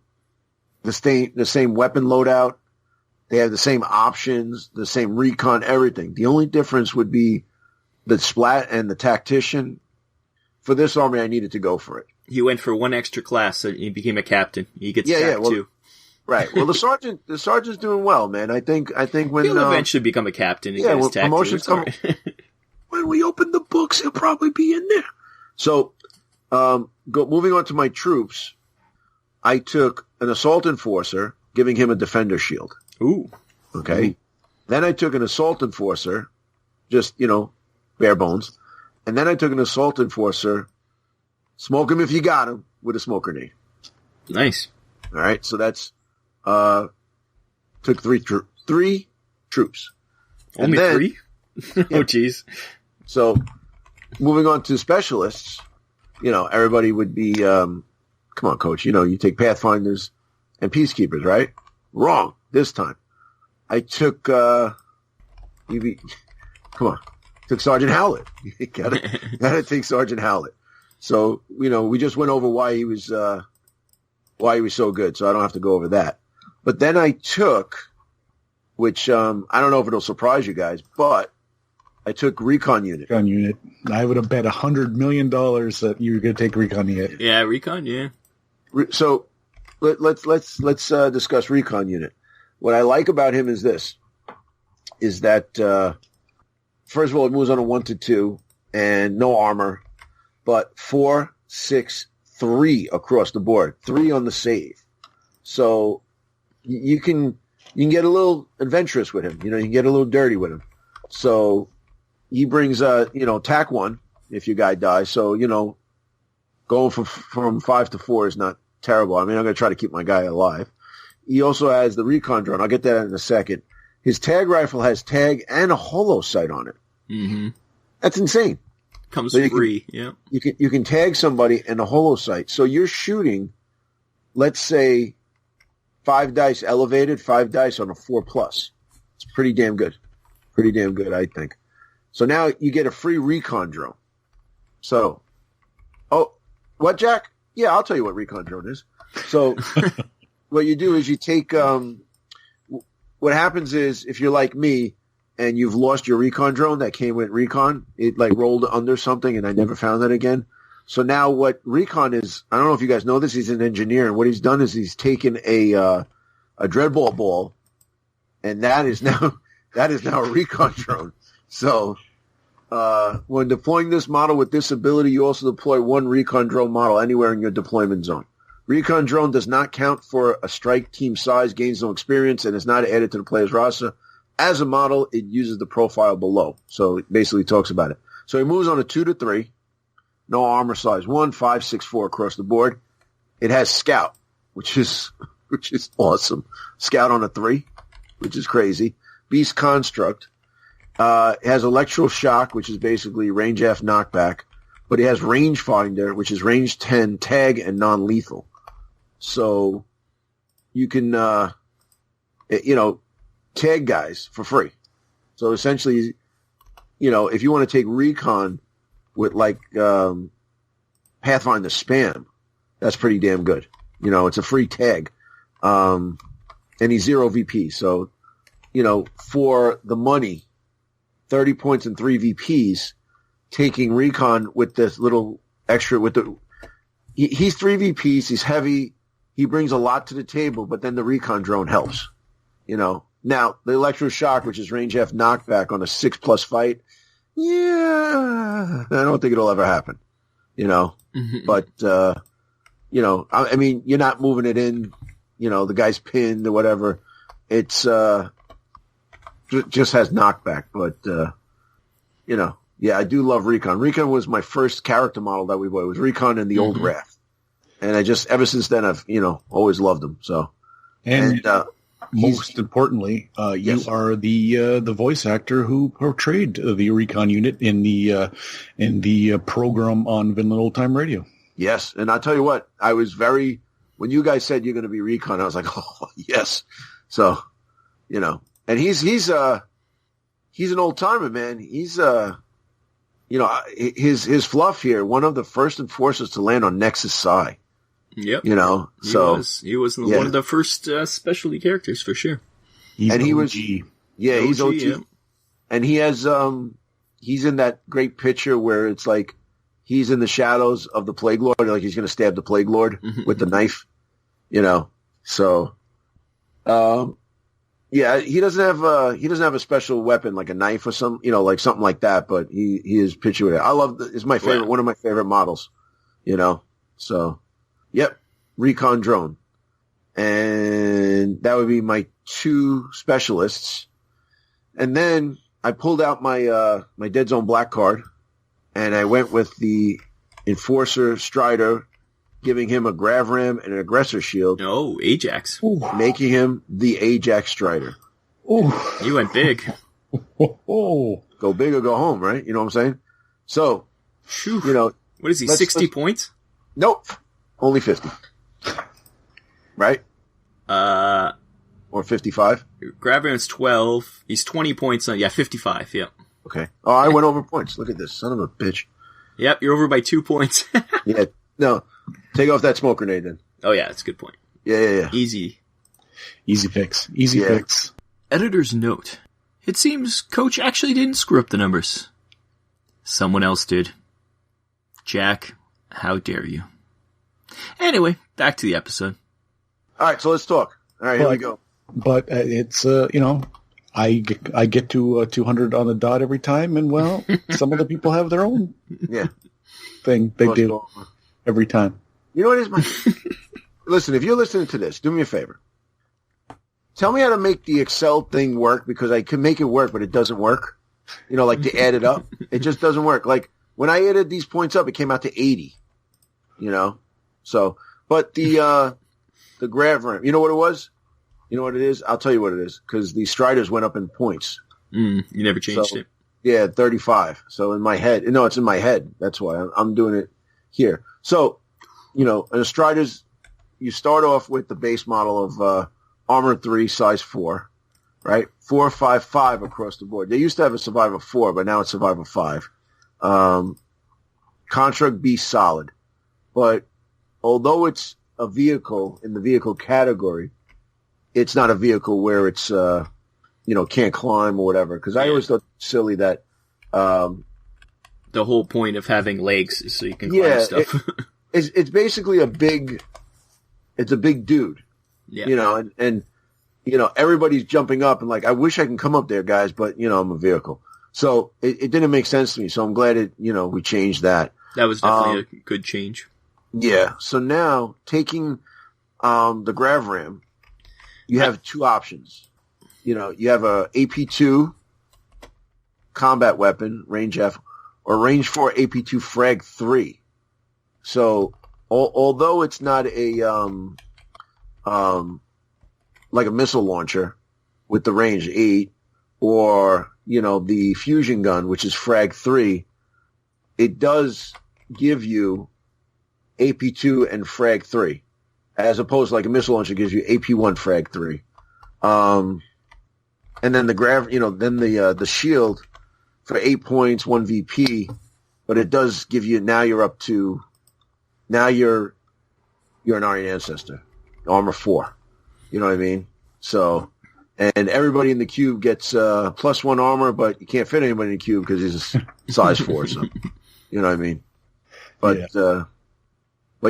same weapon loadout. They have the same options, the same recon, everything. The only difference would be the Splat and the Tactician. For this army, I needed to go for it. You went for 1 extra class, so you became a captain. You get TAC 2. Right. Well, the sergeant's doing well, man. I think when he'll eventually become a captain. And when promotions come, when we open the books, he'll probably be in there. So, moving on to my troops, I took an assault enforcer, giving him a defender shield. Ooh. Okay. Ooh. Then I took an assault enforcer, just bare bones, and then I took an assault enforcer, smoke him if you got him, with a smoke grenade. Nice. All right. So that's. Took three troops. Only 3? Oh, jeez. So, moving on to specialists, everybody would be, come on, coach, you take Pathfinders and Peacekeepers, right? Wrong. This time. I took, come on, took Sergeant Howlett. You gotta take Sergeant Howlett. So, we just went over why he was so good, so I don't have to go over that. But then I took, which I don't know if it'll surprise you guys, but I took Recon Unit. Recon Unit. I would have bet $100 million that you were going to take Recon Unit. Yeah, Recon, yeah. So let's discuss Recon Unit. What I like about him is that first of all, it moves on a 1 to 2 and no armor, but 4, 6, 3 across the board, 3 on the save. So you can get a little adventurous with him. You can get a little dirty with him. So he brings TAC 1 if your guy dies. So going from 5 to 4 is not terrible. I mean, I'm going to try to keep my guy alive. He also has the recon drone. I'll get that in a second. His tag rifle has tag and a holo sight on it. Mm-hmm. That's insane. Comes so free. Yeah. You can tag somebody in a holo sight. So you're shooting, let's say, 5 dice elevated, 5 dice on a 4+. It's pretty damn good. Pretty damn good, I think. So now you get a free recon drone. So, what, Jack? Yeah, I'll tell you what recon drone is. So what you do is you take, what happens is if you're like me and you've lost your recon drone that came with recon, it rolled under something and I never found it again. So now what recon is, I don't know if you guys know this, he's an engineer, and what he's done is he's taken a dreadball ball, and that is now a recon drone. So when deploying this model with this ability, you also deploy 1 recon drone model anywhere in your deployment zone. Recon drone does not count for a strike team size, gains no experience, and is not added to the player's roster. As a model, it uses the profile below. So it basically talks about it. So he moves on a 2 to 3. No armor size 1, 5, 6, 4 across the board. It has Scout, which is awesome. Scout on a 3, which is crazy. Beast Construct. It has Electro Shock, which is basically range F knockback. But it has Rangefinder, which is range 10, tag, and non-lethal. So you can, tag guys for free. So essentially, if you want to take recon with like Pathfinder Spam, that's pretty damn good. You know, it's a free tag. And he's 0 VP. So, you know, for the money, 30 points and 3 VPs, taking recon with this little extra he's 3 VPs, he's heavy, he brings a lot to the table, but then the recon drone helps. You know. Now, the electroshock, which is range F knockback on a 6+ fight, yeah, I don't think it'll ever happen. You know. Mm-hmm. But you know, I mean, you're not moving it in, you know, the guy's pinned or whatever. It's just has knockback, but you know, yeah, I do love Recon. Recon was my first character model that we bought. It was Recon and the Old Wrath. And I just, ever since then, I've, you know, always loved him. So, and most importantly, you are the voice actor who portrayed the Recon unit in the program on Vinland Old Time Radio. Yes, and I'll tell you what, I was when you guys said you're going to be Recon, I was like, oh yes. So, you know, and he's an old timer, man. He's you know, his fluff here, one of the first enforcers to land on Nexus Psi. Yep. You know, he was one of the first specialty characters for sure. He's and he OG. was, he's OG. Yeah. And he has, he's in that great picture where it's like he's in the shadows of the Plague Lord, like he's going to stab the Plague Lord with the knife, you know. So, yeah, he doesn't have a special weapon like a knife or some, you know, like something like that. But he is pictured with it. I love it's my favorite, one of my favorite models, you know. So. Yep, Recon drone. And that would be my 2 specialists. And then I pulled out my my Deadzone Black card, and I went with the Enforcer Strider, giving him a Grav Ram and an Aggressor Shield. Oh, Ajax. Ooh. Making him the Ajax Strider. Oh, you went big. Oh, go big or go home, right? You know what I'm saying? So, you know. What is he, 60 points? Nope. Only 50. Right? Or 55? Gravian's 12. He's 20 points on, 55, yep. Okay. Oh, I went over points. Look at this. Son of a bitch. Yep, you're over by 2 points. Yeah. No. Take off that smoke grenade then. Oh, yeah, that's a good point. Yeah. Easy fix. Easy fix. Editor's note. It seems Coach actually didn't screw up the numbers. Someone else did. Jack, how dare you? Anyway, back to the episode. All right, so let's talk. All right, here we go. But it's, you know, I get to 200 on the dot every time, and, well, some of the people have their own thing they do every time. You know what is my... Listen, if you're listening to this, do me a favor. Tell me how to make the Excel thing work, because I can make it work, but it doesn't work. You know, like to add it up. It just doesn't work. Like, when I added these points up, it came out to 80. You know? So, but the Grav Ram, you know what it was? You know what it is? I'll tell you what it is, because the Striders went up in points. You never changed it. Yeah, 35. So in my head, no, it's in my head. That's why I'm doing it here. So, you know, in the Striders, you start off with the base model of Armor 3, size 4, right? 4, 5, 5 across the board. They used to have a Survivor 4, but now it's Survivor 5. Construct B solid, but although it's a vehicle in the vehicle category, it's not a vehicle where it's, you know, can't climb or whatever. Because I always thought silly that the whole point of having legs is so you can climb stuff. It's basically a big dude, you know, and you know, everybody's jumping up and like, I wish I can come up there, guys, but you know, I'm a vehicle. So it didn't make sense to me. So I'm glad we changed that. That was definitely a good change. Yeah. So now taking the Grav Ram, you have 2 options. You know, you have a AP2 combat weapon, range F, or range 4 AP2 frag 3. So although it's not a like a missile launcher with the range 8, or you know, the fusion gun, which is frag 3, it does give you AP2 and frag 3, as opposed to like a missile launcher gives you AP1 frag 3. And then the Grav, you know, then the shield for 8 points, 1 VP, but it does give you, now you're an Iron Ancestor, armor 4. You know what I mean? So, and everybody in the cube gets +1 armor, but you can't fit anybody in the cube because he's a size 4. So, you know what I mean? But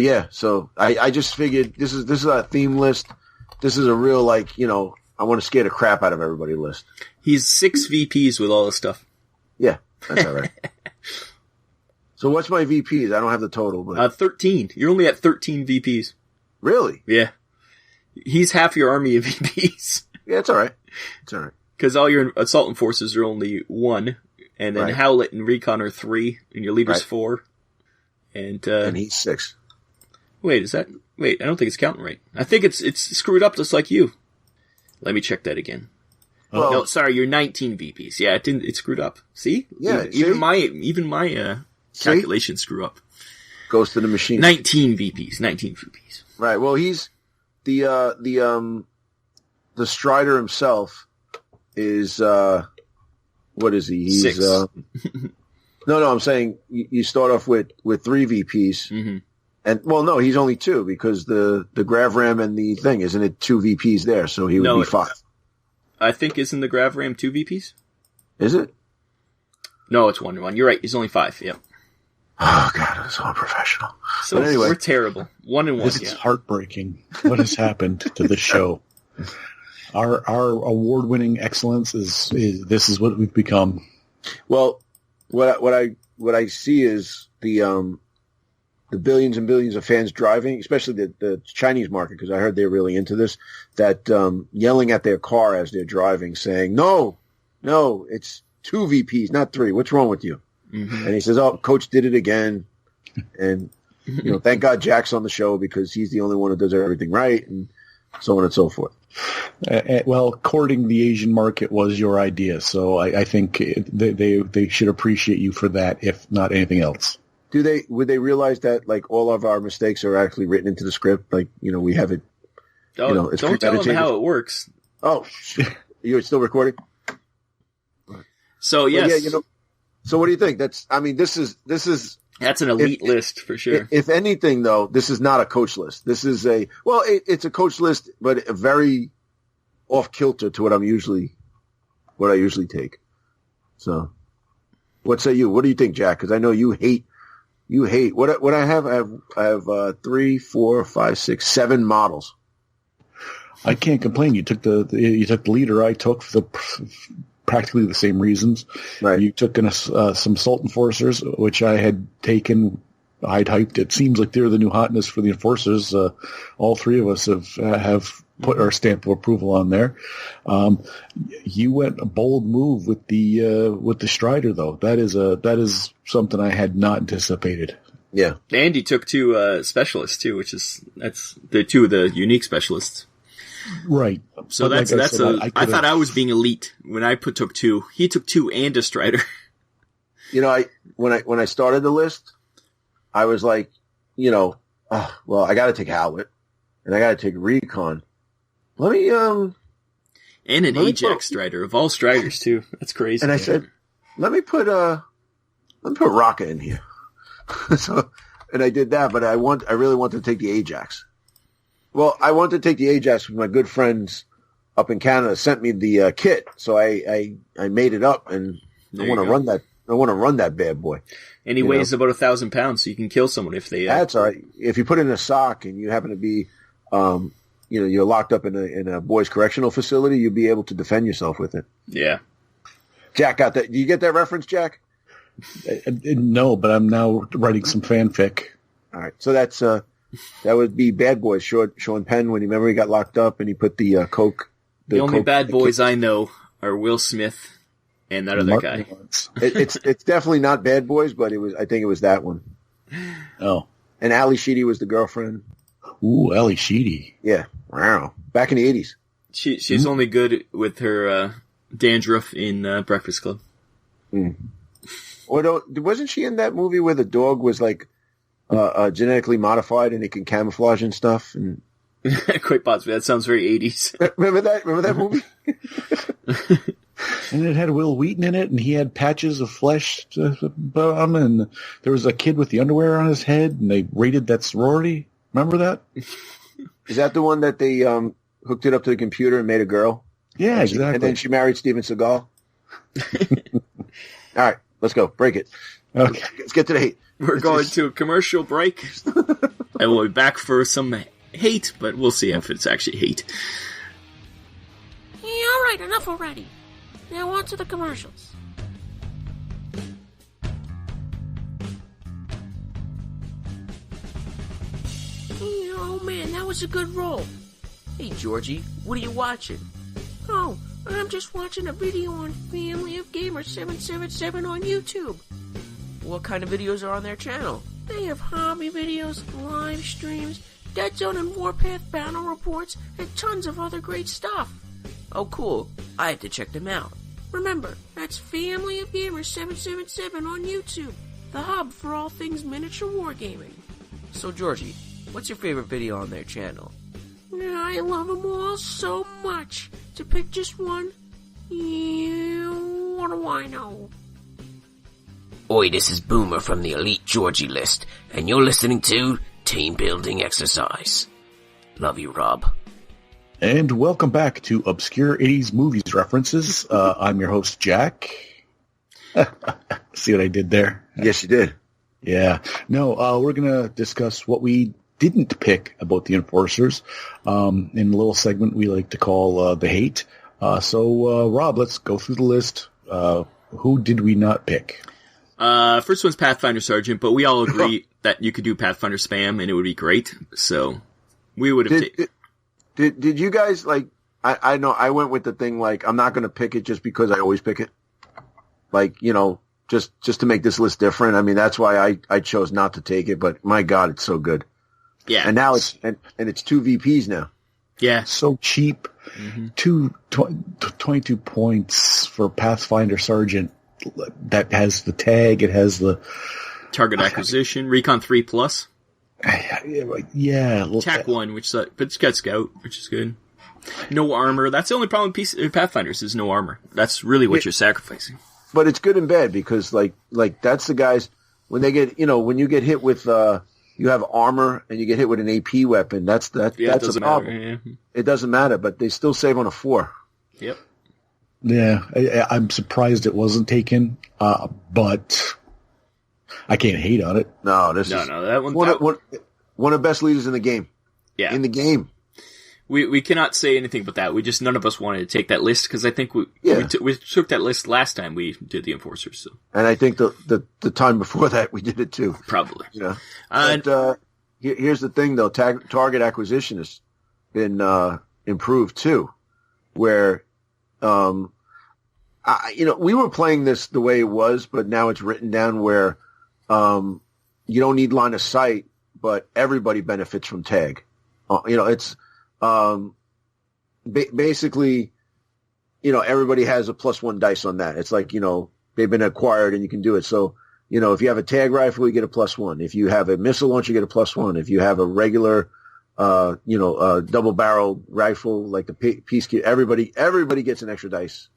yeah. So I just figured this is a theme list. This is a real, like, you know, I want to scare the crap out of everybody list. He's 6 VPs with all the stuff. Yeah, that's all right. So what's my VPs? I don't have the total, but 13. You're only at 13 VPs. Really? Yeah. He's half your army of VPs. Yeah, it's all right. It's all right. Because all your assault enforcers are only 1, and then Howlett and Recon are 3, and your leader's 4. And he's 6. Wait, I don't think it's counting right. I think it's screwed up just like you. Let me check that again. Well, no, sorry, you're 19 VPs. Yeah, it screwed up. See? Yeah, even my calculations screw up. Goes to the machine. 19 VPs. Right. Well, he's the Strider himself is what is he? He's 6. No, I'm saying you start off with 3 VPs. Mm-hmm. And well, no, he's only 2 because the Grav Ram and the thing, isn't it 2 VPs there? So he would be 5. I think isn't the Grav Ram 2 VPs? Is it? No, it's 1. You're right. He's only 5. Yep. Oh God, it's all professional. So but anyway, we're terrible. 1 and 1. This is heartbreaking. What has happened to the show? Our award-winning excellence is this is what we've become. Well, what I see is the billions and billions of fans driving, especially the Chinese market, because I heard they're really into this, that yelling at their car as they're driving, saying, no, it's 2 VPs, not 3. What's wrong with you? Mm-hmm. And he says, oh, Coach did it again. And, you know, thank God Jack's on the show because he's the only one who does everything right, and so on and so forth. Well, courting the Asian market was your idea, so I think they should appreciate you for that, if not anything else. Would they realize that, like, all of our mistakes are actually written into the script? Like, you know, we have it. Oh, you know, it's don't tell them how it works. Oh, you're still recording? So yes. Well, yeah, you know. So what do you think? This is That's an elite list for sure. If anything, though, this is not a coach list. This is it's a coach list, but a very off kilter to what I usually take. So, what say you? What do you think, Jack? Because I know you hate what I have. I have 3, 4, 5, 6, 7 models. I can't complain. You took the leader. I took for practically the same reasons. Right. You took some Assault Enforcers, which I had taken. I'd hyped. It seems like they're the new hotness for the Enforcers. All 3 of us have put our stamp of approval on there. You went a bold move with the Strider, though. That is something I had not anticipated. Yeah. And you took 2 specialists too, that's the 2 of the unique specialists. Right. So I thought I was being elite when I took 2. He took 2 and a Strider. You know, when I started the list, I was like, you know, well, I got to take Howlett and I got to take Recon. Let me and an Ajax Strider of all Striders too. That's crazy. And I said, let me put Rocka in here. So, and I did that, but I really wanted to take the Ajax. Well, I wanted to take the Ajax because my good friends up in Canada sent me the kit, so I made it up, and I want to run that. I want to run that bad boy. And he weighs about 1,000 pounds, so you can kill someone if they. That's all right. If you put in a sock and you happen to be, you're locked up in a boys' correctional facility, you'll be able to defend yourself with it. Yeah. Jack got that. Do you get that reference, Jack? No, but I'm now writing some fanfic. All right, so that's that would be Bad Boys. Sean Penn, when he got locked up and he put the coke. The only bad boys I know are Will Smith and that other guy. It's definitely not Bad Boys, but I think it was that one. Oh, and Ali Sheedy was the girlfriend. Ooh, Ali Sheedy. Yeah, wow. Back in the 80s. She's only good with her dandruff in Breakfast Club. Mm. Or wasn't she in that movie where the dog was like genetically modified and it can camouflage and stuff? And quite possibly. That sounds very 80s. Remember that movie? And it had Will Wheaton in it, and he had patches of flesh to him, and there was a kid with the underwear on his head, and they raided that sorority. Remember that? Is that the one that they hooked it up to the computer and made a girl? Yeah, exactly. And then she married Steven Seagal? All right, let's go. Break it. Okay. Let's get to the hate. We're going to a commercial break. And we'll be back for some hate, but we'll see if it's actually hate. Yeah, alright, enough already. Now on to the commercials. Oh man, that was a good roll. Hey, Georgie, what are you watching? Oh, I'm just watching a video on Family of Gamers 777 on YouTube. What kind of videos are on their channel? They have hobby videos, live streams, Deadzone and Warpath battle reports, and tons of other great stuff. Oh, cool. I have to check them out. Remember, that's Family of Gamers 777 on YouTube, the hub for all things miniature wargaming. So, Georgie, what's your favorite video on their channel? I love them all so much. To pick just one, what do I know? Oi, this is Boomer from the Elite Georgie list, and you're listening to Team Building Exercise. Love you, Rob. And welcome back to Obscure 80s Movies References. I'm your host, Jack. See what I did there? Yes, you did. Yeah. No, we're going to discuss what we didn't pick about the Enforcers in a little segment we like to call The Hate. So, Rob, let's go through the list. Who did we not pick? First one's Pathfinder Sergeant, but we all agree that you could do Pathfinder Spam and it would be great. So we would have taken. Did you guys like? I know I went with the thing like I'm not going to pick it just because I always pick it. Like just to make this list different. I mean that's why I chose not to take it. But my God, it's so good. Yeah, and now it's 2 VPs now. Yeah, so cheap. 22 points for Pathfinder Sergeant. That has the tag. It has the target acquisition, Recon 3+. Yeah, TAC 1, but it's got Scout, which is good. No armor. That's the only problem with Pathfinders is no armor. That's really what you're sacrificing. But it's good and bad because like that's the guys when they get when you get hit with you have armor and you get hit with an AP weapon. That's a problem. Yeah. It doesn't matter, but they still save on a 4. Yep. Yeah, I'm surprised it wasn't taken, but I can't hate on it. No, that one of the best leaders in the game. Yeah, in the game. We cannot say anything but that. None of us wanted to take that list because I think we took that list last time we did the Enforcers. So. And I think the time before that we did it too. Probably. Yeah. But here's the thing though: target acquisition has been improved too, where. We were playing this the way it was, but now it's written down where you don't need line of sight, but everybody benefits from tag. It's basically, everybody has a +1 dice on that. It's like, they've been acquired and you can do it. So, if you have a tag rifle, you get a +1. If you have a missile launcher, you get a +1. If you have a regular double-barreled rifle like the Peacekeeper, everybody gets an extra dice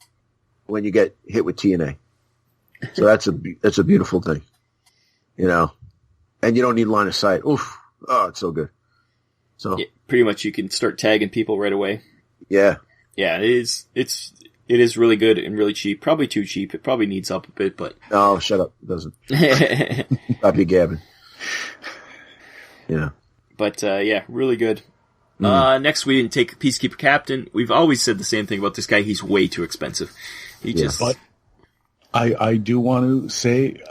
when you get hit with TNA. So that's a beautiful thing, and you don't need line of sight. Oof! Oh, it's so good. So yeah, pretty much you can start tagging people right away. Yeah, yeah, it is really good and really cheap. Probably too cheap. It probably needs up a bit, but oh, shut up! It doesn't. Stop you gabbing. Yeah. But, really good. Next, we didn't take Peacekeeper Captain. We've always said the same thing about this guy. He's way too expensive. But I do want to say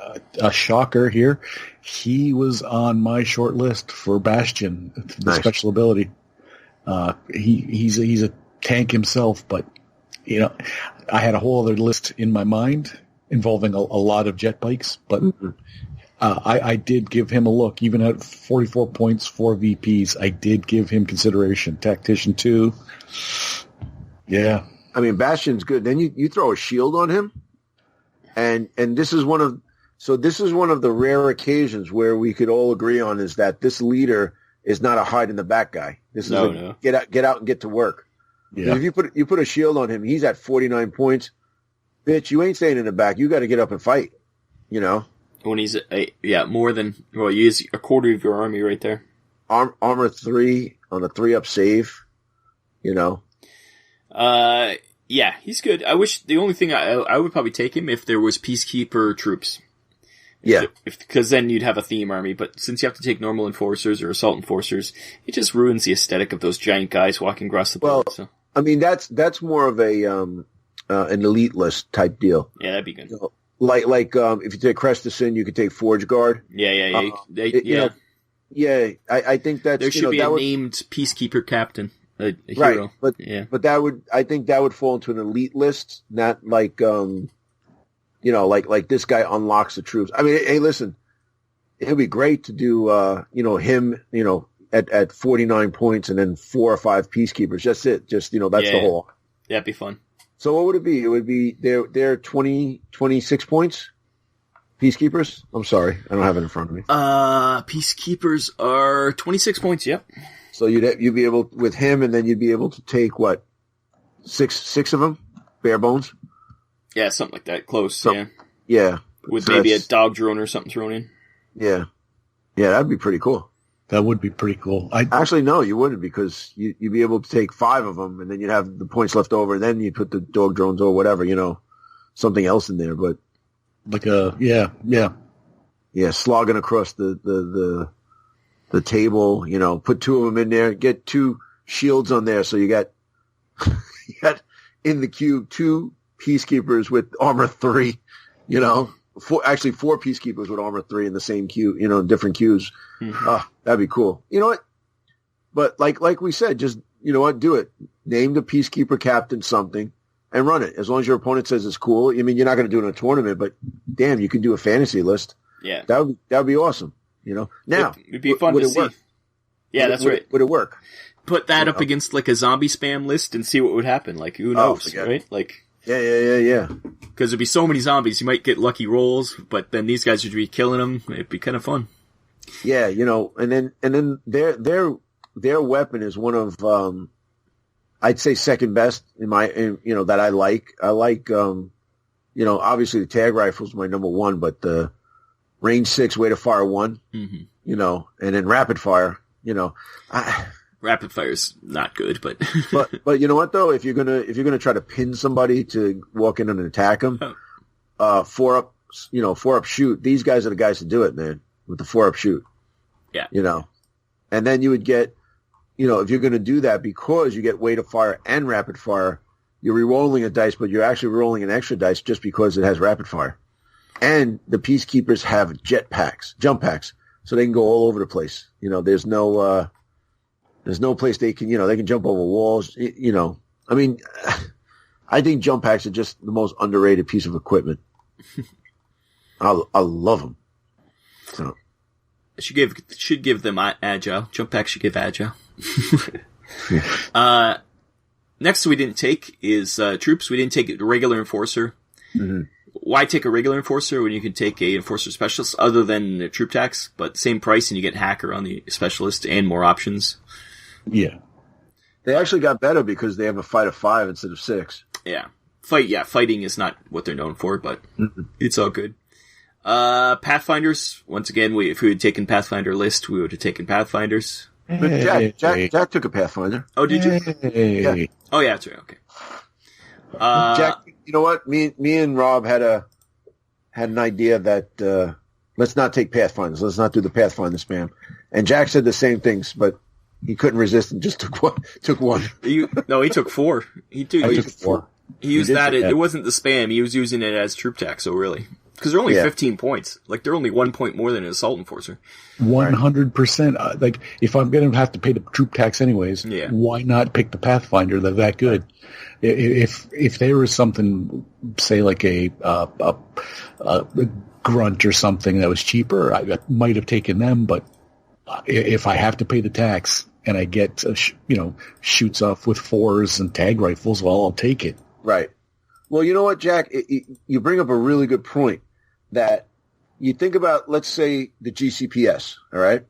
a shocker here. He was on my short list for Bastion, the special ability. He's a tank himself, but, I had a whole other list in my mind involving a lot of jet bikes, but... I did give him a look, even at 44 points, 4 VPs. I did give him consideration. Tactician 2. Yeah. I mean, Bastion's good. Then you throw a shield on him. And this is one of the rare occasions where we could all agree on is that this leader is not a hide in the back guy. This is get out and get to work. Yeah. If you put a shield on him, he's at 49 points. Bitch, you ain't staying in the back. You got to get up and fight. You know. When he's more than you use a quarter of your army right there. Armor 3 on a 3-up save. You know. Yeah, he's good. I wish the only thing I would probably take him if there was Peacekeeper troops. Because then you'd have a theme army. But since you have to take normal enforcers or assault enforcers, it just ruins the aesthetic of those giant guys walking across the board. So. I mean, that's more of an elite list type deal. Yeah, that'd be good. You know, like if you take Crestison, you could take Forge Guard. Yeah. I think that's there should be a named Peacekeeper captain, a hero. Right, but I think that would fall into an elite list, not like like this guy unlocks the troops. I mean, hey, listen, it'd be great to do him at 49 points and then 4 or 5 Peacekeepers. Just it. Just that's the whole. Yeah, it'd be fun. So what would it be? It would be they're 26 points. Peacekeepers? I'm sorry, I don't have it in front of me. Peacekeepers are 26 points. Yep. So you'd be able with him, and then you'd be able to take what, six of them, bare bones. Yeah, something like that. Close. Yeah. With maybe a dog drone or something thrown in. Yeah, that'd be pretty cool. That would be pretty cool. Actually, no, you wouldn't, because you'd be able to take 5 of them, and then you'd have the points left over, and then you put the dog drones or whatever, something else in there. But slogging across the table, put 2 of them in there, get 2 shields on there, so you got in the cube 2 Peacekeepers with armor 3, 4 Peacekeepers with armor 3 in the same queue, different queues. Mm-hmm. That'd be cool. You know what? But like we said, just, do it. Name the Peacekeeper captain something and run it. As long as your opponent says it's cool. I mean, you're not going to do it in a tournament, but damn, you can do a fantasy list. Yeah. That would be awesome. Now. It'd be fun to see. Work? Yeah, that's right. Would it work? Put that up against like a zombie spam list and see what would happen. Like, who knows, right? Like. Yeah. Because there'd be so many zombies, you might get lucky rolls, but then these guys would be killing them. It'd be kind of fun. Yeah, and then their weapon is one of I'd say second best that I like. I like obviously the tag rifle is my number 1, but the range 6 way to fire 1, and then rapid fire, Rapid fire's not good, but but you know what though? If you're gonna try to pin somebody to walk in and attack them, 4-up shoot. These guys are the guys to do it, man. With the 4-up shoot, yeah, and then you would get, if you're gonna do that, because you get weight of fire and rapid fire, you're re-rolling a dice, but you're actually rolling an extra dice just because it has rapid fire, and the Peacekeepers have jump packs, so they can go all over the place. There's no place they can, they can jump over walls, I mean, I think jump packs are just the most underrated piece of equipment. I love them. So. Should give them agile. Jump packs should give agile. Next we didn't take is troops. We didn't take a regular enforcer. Mm-hmm. Why take a regular enforcer when you can take a enforcer specialist other than the troop tax, but same price and you get hacker on the specialist and more options? Yeah. They actually got better because they have a fight of 5 instead of 6. Yeah. Fighting is not what they're known for, but it's all good. Pathfinders, once again, if we had taken Pathfinder list, we would have taken Pathfinders. But Jack took a Pathfinder. Oh, did you? Yeah. Oh, yeah, that's right. Okay. Jack, you know what? Me and Rob had an idea that let's not take Pathfinders. Let's not do the Pathfinder spam. And Jack said the same things, but he couldn't resist and just took one. He took 4. He took 4. He used that. It wasn't the spam. He was using it as troop tax. So really, because they're only 15 points. Like they're only 1 point more than an assault enforcer. 100%. Like if I'm going to have to pay the troop tax anyways, why not pick the Pathfinder? They're that good. If there was something, say like a grunt or something that was cheaper, I might have taken them. But if I have to pay the tax and I get shoots off with 4s and tag rifles, well, I'll take it. Right. Well, you know what, Jack? You bring up a really good point that you think about, let's say, the GCPS, all right?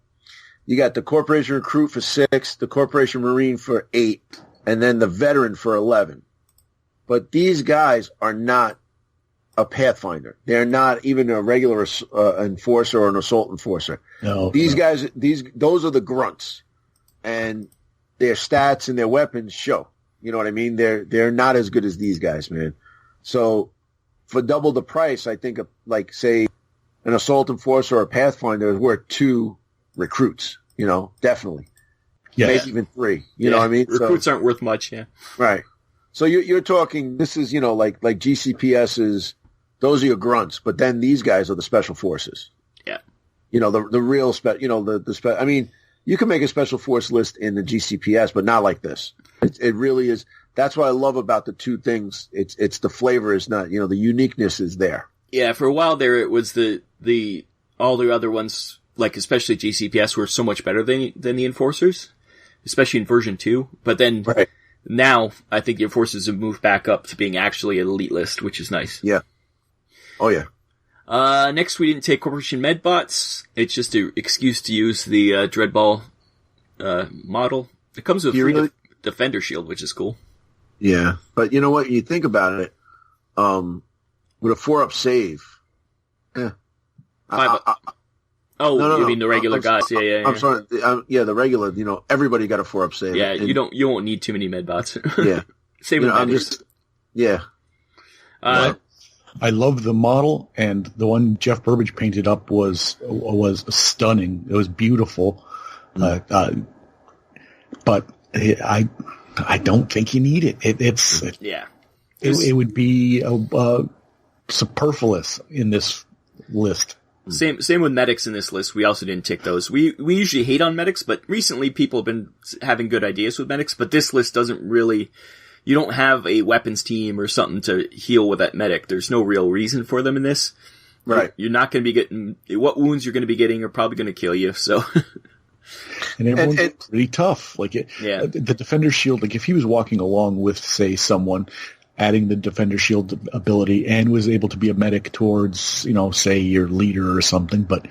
You got the Corporation Recruit for 6, the Corporation Marine for 8, and then the Veteran for 11. But these guys are not a Pathfinder. They're not even a regular enforcer or an assault enforcer. No, these guys, those are the grunts, and their stats and their weapons show. You know what I mean? They're not as good as these guys, man. So for double the price, I think like say an assault enforcer or a Pathfinder is worth 2 recruits. You know, definitely. Yeah. Maybe even 3. You know what I mean? Recruits aren't worth much, yeah. Right. So you're talking, this is, like GCPS's, those are your grunts, but then these guys are the special forces. Yeah. The real I mean, you can make a special force list in the GCPS, but not like this. It really is. That's what I love about the two things. It's the flavor is not, the uniqueness is there. Yeah, for a while there, it was all the other ones, like especially GCPS, were so much better than the Enforcers, especially in version 2. But then now, I think the Enforcers have moved back up to being actually an elite list, which is nice. Yeah. Oh yeah. Next, we didn't take Corporation Medbots. It's just an excuse to use the Dreadball model. It comes with a Defender Shield, which is cool. Yeah, but you know what? You think about it, with a 4-up save. You mean the regular guys? Yeah. I'm sorry. The regular. Everybody got a 4-up save. Yeah, you won't need too many Medbots. Yeah. Same with Medics. Yeah. I love the model, and the one Jeff Burbage painted up was stunning. It was beautiful, but I don't think you need it. It would be superfluous in this list. Same with medics in this list. We also didn't tick those. We usually hate on medics, but recently people have been having good ideas with medics. But this list doesn't really. You don't have a weapons team or something to heal with that medic. There's no real reason for them in this. Right. You're not going to be getting... What wounds you're going to be getting are probably going to kill you, so... And everyone's pretty tough. Like, the Defender Shield, like if he was walking along with, say, someone adding the Defender Shield ability and was able to be a medic towards, say, your leader or something, but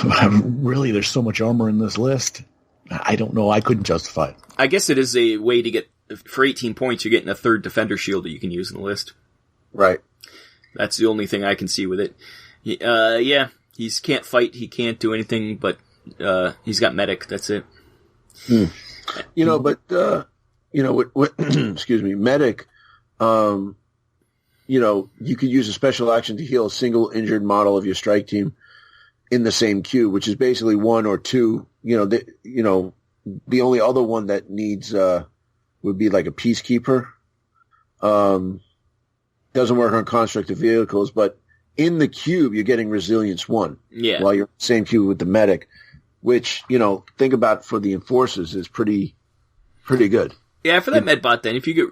really there's so much armor in this list. I don't know. I couldn't justify it. I guess it is a way to get... For 18 points, you're getting a 3rd Defender Shield that you can use in the list. Right. That's the only thing I can see with it. He can't fight, he can't do anything, but he's got Medic, that's it. What excuse me, Medic, you could use a special action to heal a single injured model of your strike team in the same queue, which is basically 1 or 2, the only other one that needs, would be like a Peacekeeper. Doesn't work on constructed vehicles, but in the cube, you're getting Resilience 1. Yeah. While you're in the same cube with the Medic, which, think about for the Enforcers is pretty good. Yeah, for that Medbot then, if you get,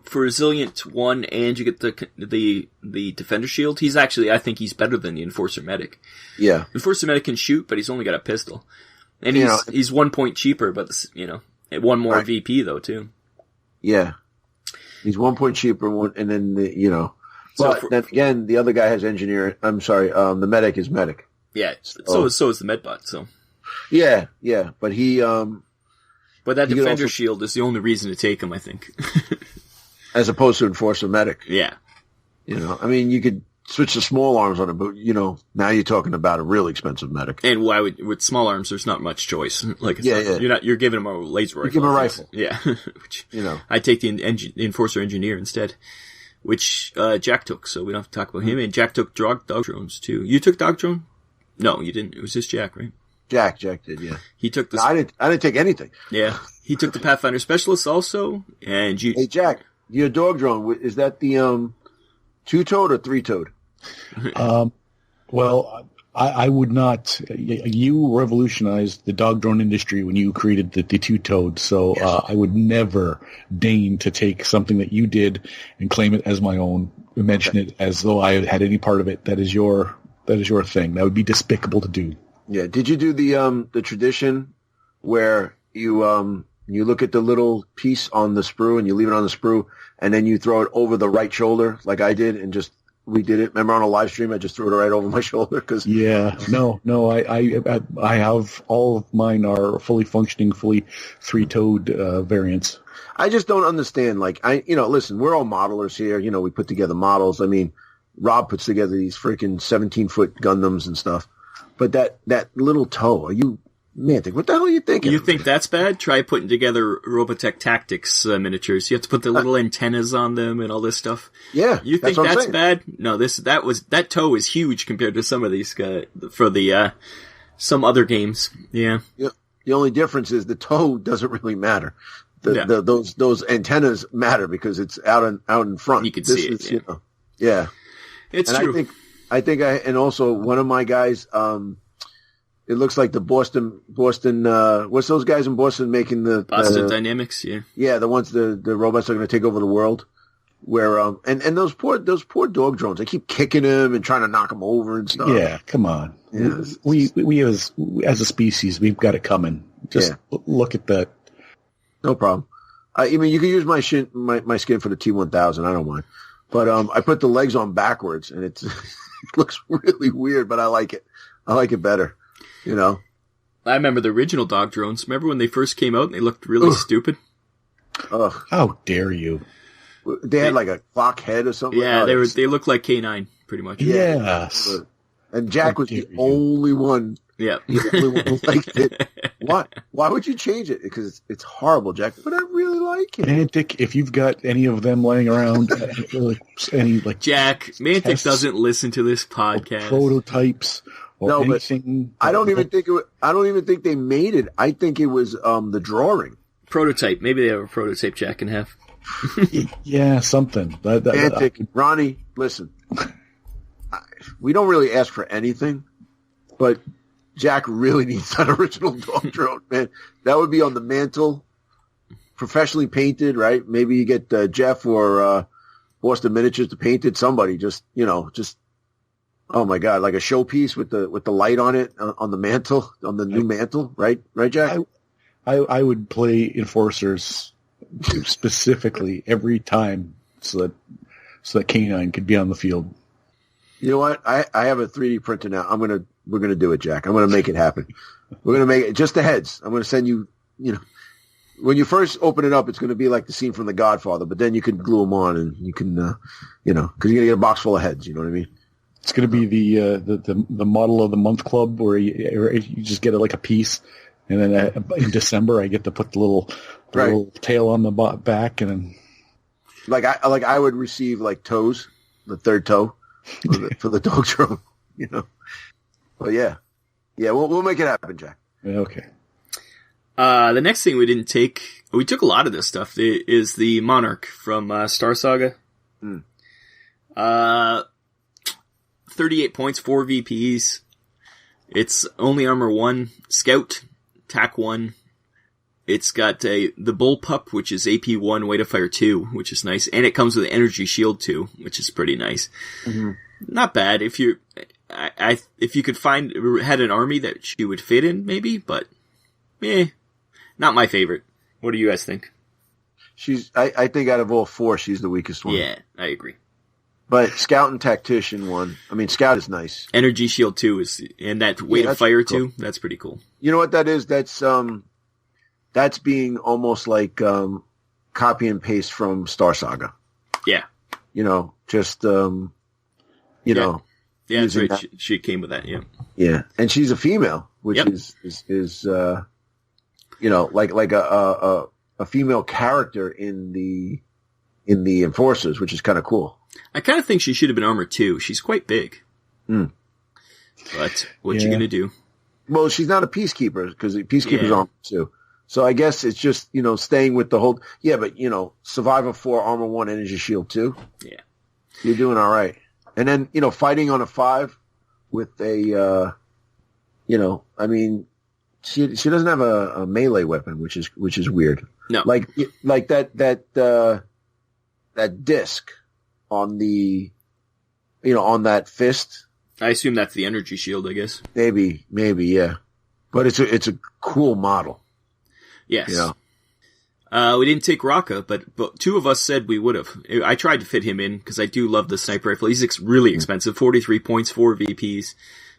for Resilient 1 and you get the Defender Shield, I think he's better than the Enforcer Medic. Yeah. Enforcer Medic can shoot, but he's only got a pistol. And he's 1 point cheaper, but, 1 more VP though, too. Yeah. He's 1 point cheaper, and then, but then again, the other guy has engineer. I'm sorry, the medic is medic. Yeah, so is the Medbot, so. Yeah, but he, but that Defender Shield is the only reason to take him, I think. As opposed to Enforcer Medic. Yeah. You could switch to small arms on it, but, now you're talking about a really expensive medic. And with small arms, there's not much choice. You're giving him a laser rifle. You give him a rifle. Yeah. Which, I take the Enforcer Engineer instead, which, Jack took, so we don't have to talk about him. And Jack took dog drones, too. You took dog drone? No, you didn't. It was just Jack, right? Jack did, yeah. He took the... No, I didn't take anything. Yeah. He took the Pathfinder Specialist also, and Hey, Jack, your dog drone, is that the, 2-toed or 3-toed? Well, I would not. You revolutionized the dog drone industry when you created the 2-toed, so yes. I would never deign to take something that you did and claim it as my own, and mention it as though I had any part of it. That is your thing. That would be despicable to do. Yeah. Did you do the tradition where you look at the little piece on the sprue and you leave it on the sprue and then you throw it over the right shoulder like I did and just we did it. Remember on a live stream, I just threw it right over my shoulder because no, I have all of mine are fully functioning, fully 3-toed variants. I just don't understand. Like listen, we're all modelers here. We put together models. I mean, Rob puts together these freaking 17-foot Gundams and stuff. But that little toe, what the hell are you thinking? You think that's bad? Try putting together Robotech Tactics miniatures. You have to put the little antennas on them and all this stuff. Yeah. You think that's bad? No, that toe is huge compared to some of these for the some other games. Yeah. The only difference is the toe doesn't really matter. Those antennas matter because it's out in front. You can see it. Yeah. It's true. I think and also one of my guys, it looks like the Boston, what's those guys in Boston making the Boston Dynamics? Yeah. Yeah. The ones, the robots are going to take over the world where, and those poor dog drones, they keep kicking him and trying to knock him over and stuff. Yeah. Come on. Yeah. We as a species, we've got it coming. Just look at that. No problem. I mean, you can use my skin for the T-1000. I don't mind. But I put the legs on backwards, and it looks really weird, but I like it. I like it better, you know? I remember the original dog drones. Remember when they first came out and they looked really stupid? Ugh. How dare you? They had like a clock head or something? Yeah, they looked like K9, pretty much. Yes. And Jack was the only one. Yeah. The only one who liked it. Why would you change it? Because it's horrible, Jack. But I really like it. Mantic, if you've got any of them laying around, Jack, Mantic doesn't listen to this podcast. Prototypes or anything. I don't even think they made it. I think it was the drawing. Prototype. Maybe they have a prototype Jack can have. Yeah, something. Mantic, Ronnie, listen. We don't really ask for anything, but Jack really needs that original dog drone, man. That would be on the mantle, professionally painted, right? Maybe you get Jeff or Boston Miniatures to paint it. Somebody just oh my God, like a showpiece with the light on it on the mantle, on the new mantle, right? Right, Jack? I would play Enforcers specifically every time so that K9 could be on the field. You know what? I have a 3D printer now. We're gonna do it, Jack. I'm gonna make it happen. We're gonna make it just the heads. I'm gonna send you. When you first open it up, it's gonna be like the scene from The Godfather. But then you can glue them on, and you can, because you're gonna get a box full of heads. You know what I mean? It's gonna be the model of the month club where you just get like a piece, and then in December I get to put the little tail on the back, and then I would receive like toes, the third toe. For the dog drone, But yeah, we'll make it happen, Jack. Okay. The next thing we took a lot of this stuff, is the Monarch from Star Saga. 38 points, 4 VPs. It's only armor 1, scout, tac 1. It's got the bullpup, which is AP 1, weight of fire 2, which is nice. And it comes with an energy shield 2, which is pretty nice. Mm-hmm. Not bad. If you could had an army that she would fit in, maybe, but not my favorite. What do you guys think? I think out of all 4, she's the weakest one. Yeah, I agree. But Scout and Tactician 1, Scout is nice. Energy shield 2 and that weight of fire 2, that's pretty cool. You know what that is? That's being almost like copy and paste from Star Saga. Yeah. Just Yeah, that's right. She came with that. Yeah. Yeah, and she's a female, which is like a female character in the Enforcers, which is kind of cool. I kind of think she should have been armor 2. She's quite big. Mm. But what you gonna do? Well, she's not a peacekeeper because peacekeeper's armor 2. So I guess it's just, staying with the whole, but, Survivor 4, Armor 1, Energy Shield 2. Yeah. You're doing all right. And then, fighting on a 5 with a, she doesn't have a melee weapon, which is weird. No. Like that disc on the, on that fist. I assume that's the energy shield, I guess. Maybe, yeah. But it's a cool model. Yes. We didn't take Raka, but 2 of us said we would have. I tried to fit him in because I do love the sniper rifle. He's really expensive, 43 points, 4 VPs,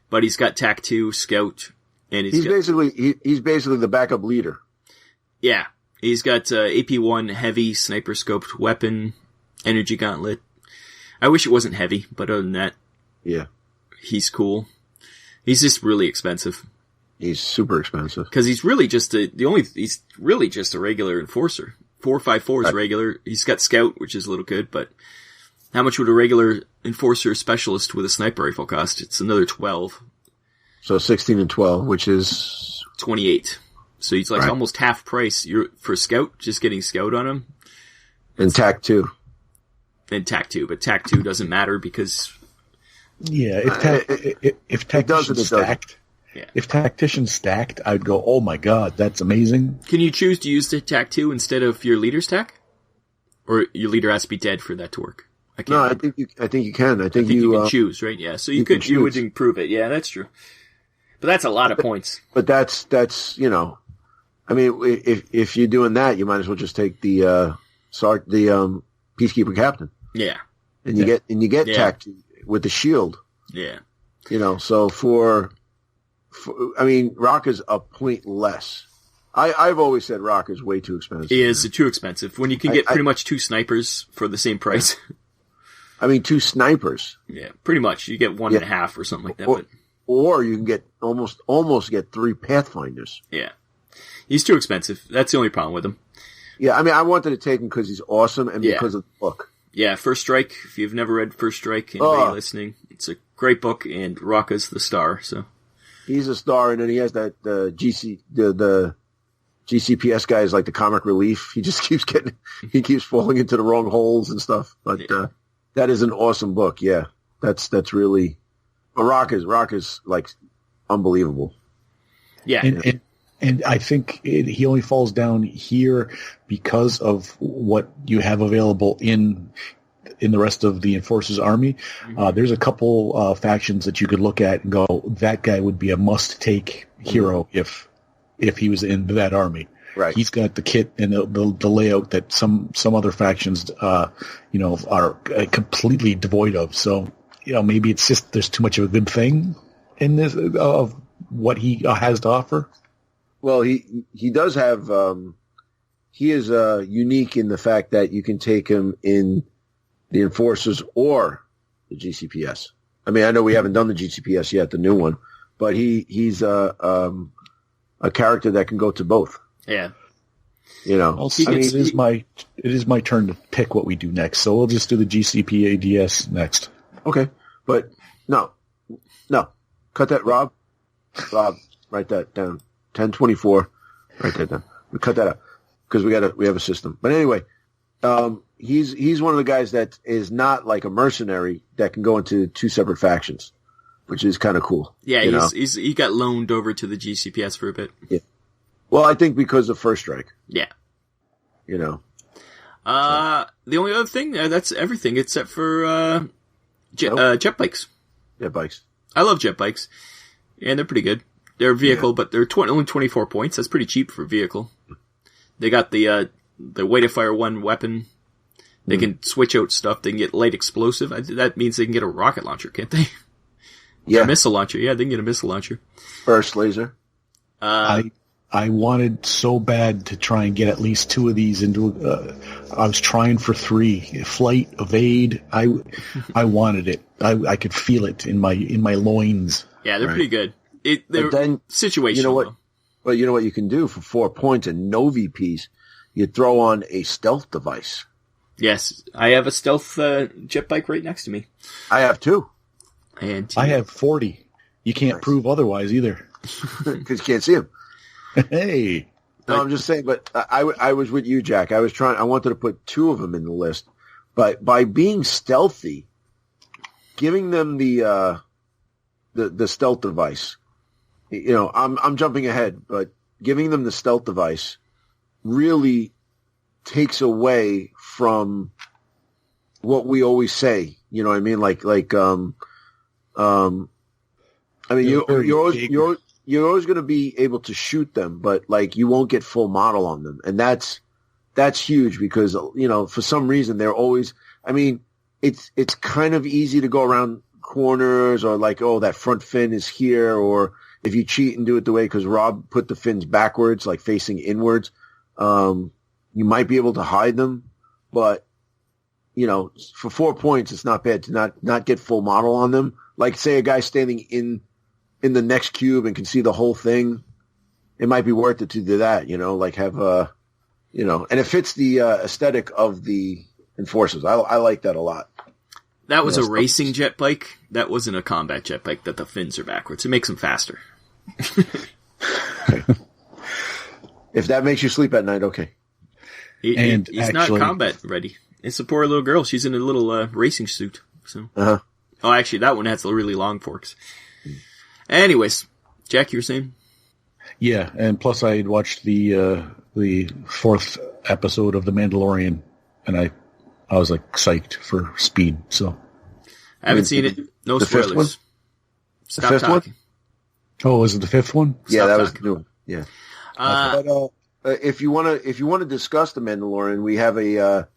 but he's got TAC 2, Scout, and he's basically the backup leader. Yeah, he's got AP 1 heavy sniper scoped weapon, energy gauntlet. I wish it wasn't heavy, but other than that, Yeah. he's cool. He's just really expensive. He's super expensive. Because he's really just he's really just a regular enforcer. 454 is regular. He's got scout, which is a little good, but how much would a regular enforcer specialist with a sniper rifle cost? It's another 12. So 16 and 12, which is 28. So he's like almost half price. You're for scout, just getting scout on him. and TAC 2. And TAC 2, but TAC 2 doesn't matter because Yeah, if tactician's stacked, if tactician's stacked, I'd go, oh my god, that's amazing. Can you choose to use the TAC 2 instead of your leader's TAC? Or your leader has to be dead for that to work? I think you can. I think you can choose, right? Yeah, so you would improve it. Yeah, that's true. But that's a lot of points. But that's I mean, if you're doing that, you might as well just take the peacekeeper captain. Yeah. And you get TAC 2 with the shield. Yeah. So for I mean, Rock is a point less. I've always said Rock is way too expensive. It is too expensive. When you can get pretty much 2 snipers for the same price. I mean, 2 snipers. Yeah, pretty much. You get 1.5 or something like that. Or you can get almost get 3 Pathfinders. Yeah. He's too expensive. That's the only problem with him. Yeah, I mean, I wanted to take him because he's awesome and because of the book. Yeah, First Strike. If you've never read First Strike, anybody listening, it's a great book, and Rocca's the star. So he's a star, and then he has that the GCPS guy is like the comic relief. He just keeps falling into the wrong holes and stuff. But that is an awesome book. Yeah, that's really. But Rock is like unbelievable. Yeah. And I think he only falls down here because of what you have available in the rest of the Enforcer's army. There's a couple factions that you could look at and go, that guy would be a must-take hero if he was in that army. Right. He's got the kit and the layout that some other factions, are completely devoid of. So, maybe it's just there's too much of a good thing in this of what he has to offer. Well, he does have he is unique in the fact that you can take him in the Enforcers or the GCPS. I mean, I know we haven't done the GCPS yet, the new one, but he's a character that can go to both. Yeah. It is my turn to pick what we do next, so we'll just do the GCPADS next. Okay, but no, cut that, Rob, write that down. 1024. Write that down. We cut that out because we have a system. But anyway, he's one of the guys that is not like a mercenary that can go into 2 separate factions, which is kind of cool. Yeah, he got loaned over to the GCPS for a bit. Yeah. Well, I think because of First Strike. Yeah. The only other thing, that's everything except for jet bikes. Jet bikes. I love jet bikes, and they're pretty good. They're a vehicle, but they're only 24 points. That's pretty cheap for a vehicle. They got the way to fire 1 weapon. They can switch out stuff. They can get light explosive. That means they can get a rocket launcher, can't they? Yeah. A missile launcher. Yeah, they can get a missile launcher. Burst laser. I wanted so bad to try and get at least 2 of these into. I was trying for 3. Flight, evade. I wanted it. I could feel it in my loins. Yeah, they're pretty good. They're situational. You know what? Well, you know what you can do for 4 points and no VPs? You throw on a stealth device. Yes, I have a stealth jet bike right next to me. I have 2. And I have 40. You can't prove otherwise either. Because you can't see them. Hey. No, I'm just saying, but I was with you, Jack. I wanted to put 2 of them in the list. But by being stealthy, giving them the stealth device, I'm jumping ahead, but giving them the stealth device really takes away from what we always say. You know what I mean? I mean, you're always going to be able to shoot them, but like you won't get full model on them, and that's huge because for some reason they're always. I mean, it's kind of easy to go around corners or like, oh, that front fin is here, or if you cheat and do it the way because Rob put the fins backwards, like facing inwards, you might be able to hide them, but for 4 points, it's not bad to not get full model on them. Like, say a guy standing in the next cube and can see the whole thing. It might be worth it to do that, like have and it fits the aesthetic of the Enforcers. I like that a lot. That was a racing jet bike. That wasn't a combat jet bike that the fins are backwards. It makes them faster. If that makes you sleep at night, okay. He's not combat ready. It's a poor little girl. She's in a little racing suit. So. Uh-huh. Oh, actually, that one has the really long forks. Anyways, Jack, you were saying? Yeah, and plus I had watched the fourth episode of The Mandalorian, and I was like psyched for speed. So I haven't seen it. No spoilers. Fifth one? Stop fifth talking. One? Oh, was it the fifth one? Yeah, that was talking. the new one. Yeah. But if you want to discuss The Mandalorian, we have a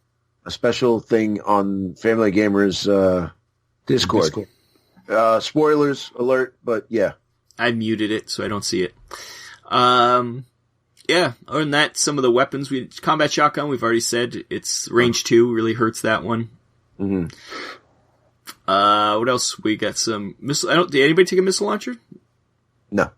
special thing on Family Gamers Discord. Spoilers alert, but yeah. I muted it so I don't see it. Yeah, other than that, some of the weapons, combat shotgun, we've already said, it's range 2, really hurts that one. Mm-hmm. What else? We got some missile, did anybody take a missile launcher? No,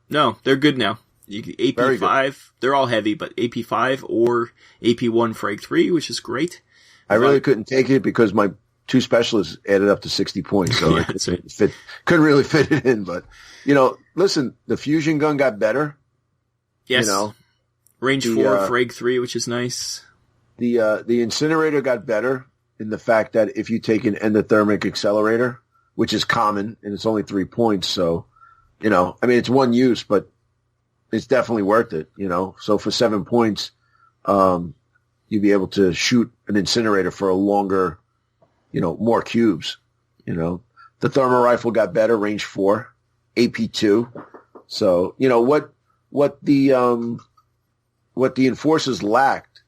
they're good now. AP5, they're all heavy, but AP5 or AP1 Frag 3, which is great. I really couldn't take it because my 2 specialists added up to 60 points, so yeah, I couldn't really fit it in. But, listen, the fusion gun got better. Yes. Range 4, Frag 3, which is nice. The incinerator got better in the fact that if you take an endothermic accelerator, which is common, and it's only 3 points, so, it's one use, but it's definitely worth it, So for 7 points, you'd be able to shoot an incinerator for a longer, more cubes, The thermal rifle got better, range 4, AP2. So, what the Enforcers lacked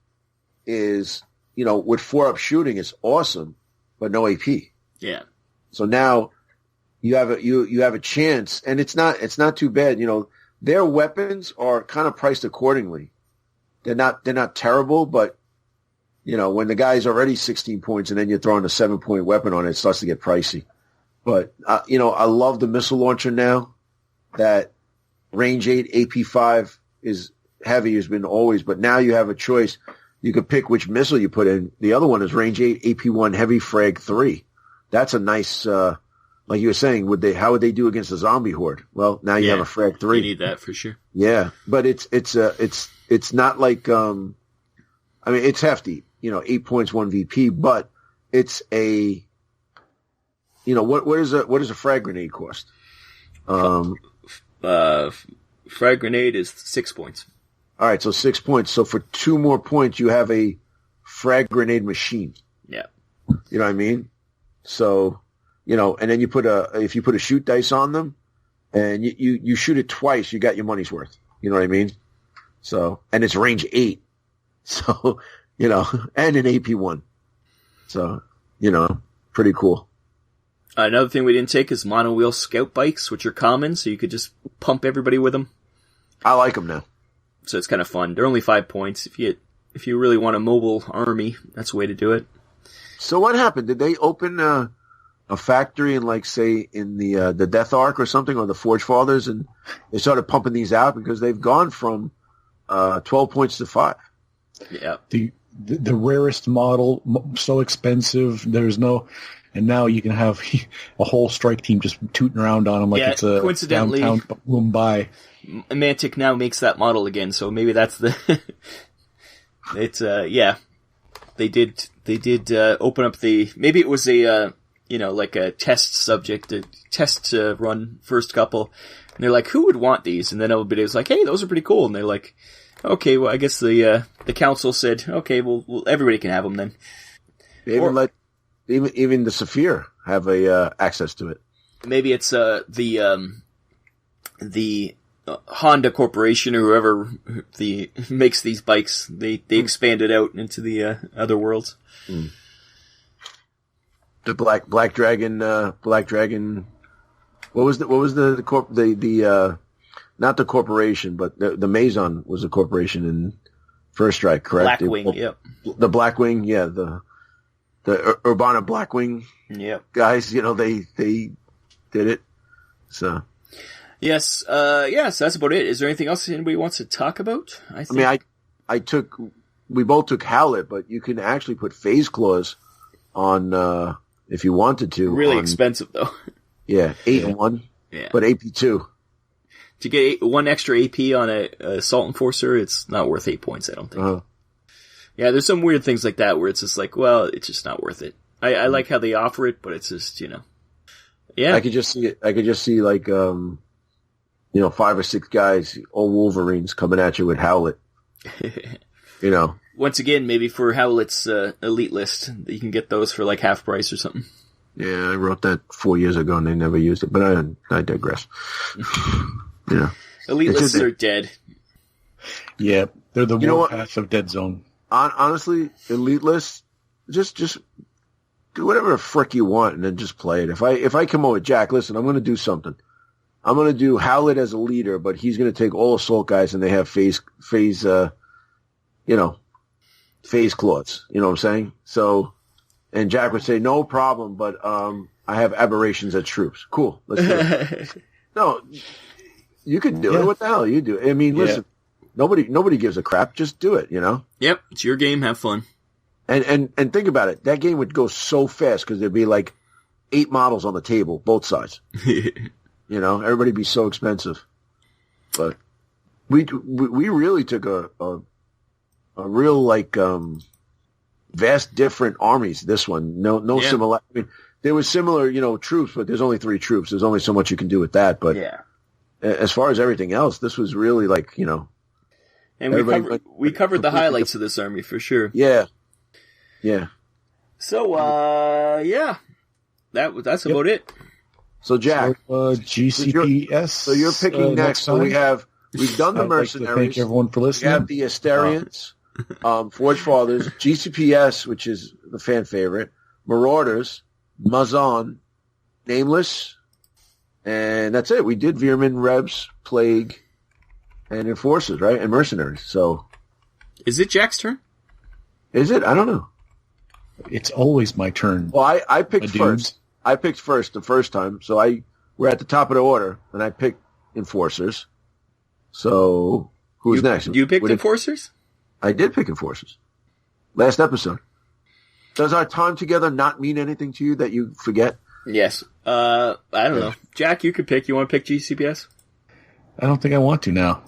is, with 4-up shooting is awesome, but no AP. Yeah. So now you have a chance, and it's not too bad. Their weapons are kind of priced accordingly. They're not terrible, but when the guy's already 16 points and then you're throwing a 7-point weapon on it, it starts to get pricey. But I love the missile launcher now. That range 8 AP5 is heavy, has been always, but now you have a choice. You could pick which missile you put in. The other one is range 8 AP1 heavy frag 3. That's a nice, like you were saying, how would they do against a zombie horde? Well, now you have a frag 3. You need that for sure. Yeah, but it's not like, it's hefty, 8 points, 1 VP, but it's a, what does a frag grenade cost? Frag grenade is 6 points. All right, so 6 points. So for 2 more points, you have a frag grenade machine. Yeah. You know what I mean? So, and then if you put a shoot dice on them and you shoot it twice, you got your money's worth. You know what I mean? So, and it's range 8. So, and an AP1. So, pretty cool. Another thing we didn't take is monowheel scout bikes, which are common, so you could just pump everybody with them. I like them now. So it's kind of fun. They're only 5 points. If you really want a mobile army, that's the way to do it. So what happened? Did they open a factory in, like, say, in the Death Arc or something, or the Forge Fathers, and they started pumping these out because they've gone from 12 points to 5? Yeah. The rarest model, so expensive. And now you can have a whole strike team just tooting around on them like it's a coincidentally, downtown Mumbai. Mantic now makes that model again, so maybe that's the. It's they did open up the, maybe it was a like a test subject, a test run first couple, and they're like, who would want these? And then everybody was like, hey, those are pretty cool, and they're like, okay, well, I guess the council said, okay, well, everybody can have them then. They even let even the Saphir have a access to it. Maybe it's the Honda Corporation or whoever makes these bikes. They expanded out into the other worlds. Mm. The Black Dragon. What was the not the corporation, but the Maison was a corporation in First Strike, correct? Blackwing, yep. The Blackwing, yeah. The the Urbana Blackwing guys, you know, they did it. So yes, yes, that's about it. Is there anything else anybody wants to talk about? I mean, we both took Howlet, but you can actually put Phase Claws on if you wanted to. Really expensive though. Yeah, 8 and 1. Yeah, but AP 2. To get 1 extra AP on a Assault Enforcer, it's not worth 8 points. I don't think. Uh-huh. Yeah, there's some weird things like that where it's just like, well, it's just not worth it. I like how they offer it, but it's just, you know. Yeah. I could just see it. I could just see like, you know, 5 or 6 guys, all Wolverines coming at you with Howlet. You know. Once again, maybe for Howlet's elite list, you can get those for like half price or something. Yeah, I wrote that 4 years ago and they never used it, but I digress. Yeah. Elite lists are dead. Yeah, they're the warpath of Deadzone. Honestly, elite lists, just do whatever the frick you want and then just play it. If I come over with Jack, listen, I'm going to do something. I'm going to do Howlet as a leader, but he's going to take all assault guys and they have phase claws. You know what I'm saying? So, and Jack would say, no problem, but I have aberrations as troops. Cool. Let's do it. No, you can do it. What the hell you do? I mean, listen, nobody gives a crap. Just do it, you know? Yep. It's your game. Have fun. And think about it. That game would go so fast because there'd be like 8 models on the table, both sides. You know, everybody'd be so expensive. But we really took a real like vast different armies. This one, no similar. I mean, there was similar, you know, troops, but there's only 3 troops. There's only so much you can do with that. But as far as everything else, this was really like, you know. And we covered the highlights of this army for sure. Yeah. Yeah. So that's about it. So Jack, GCPS. So you're picking next. So we've done the mercenaries. Thank everyone for listening. We have the Asterians, Forge Fathers, GCPS, which is the fan favorite, Marauders, Mazon, Nameless, and that's it. We did Veer-myn, Rebs, Plague, and Enforcers, right? And Mercenaries. So, is it Jack's turn? Is it? I don't know. It's always my turn. Well, I picked first. I picked first the first time, so we're at the top of the order, and I picked Enforcers. So, who's next? You picked Enforcers? I did pick Enforcers. Last episode. Does our time together not mean anything to you that you forget? Yes. I don't know. Jack, you could pick. You want to pick GCPS? I don't think I want to now.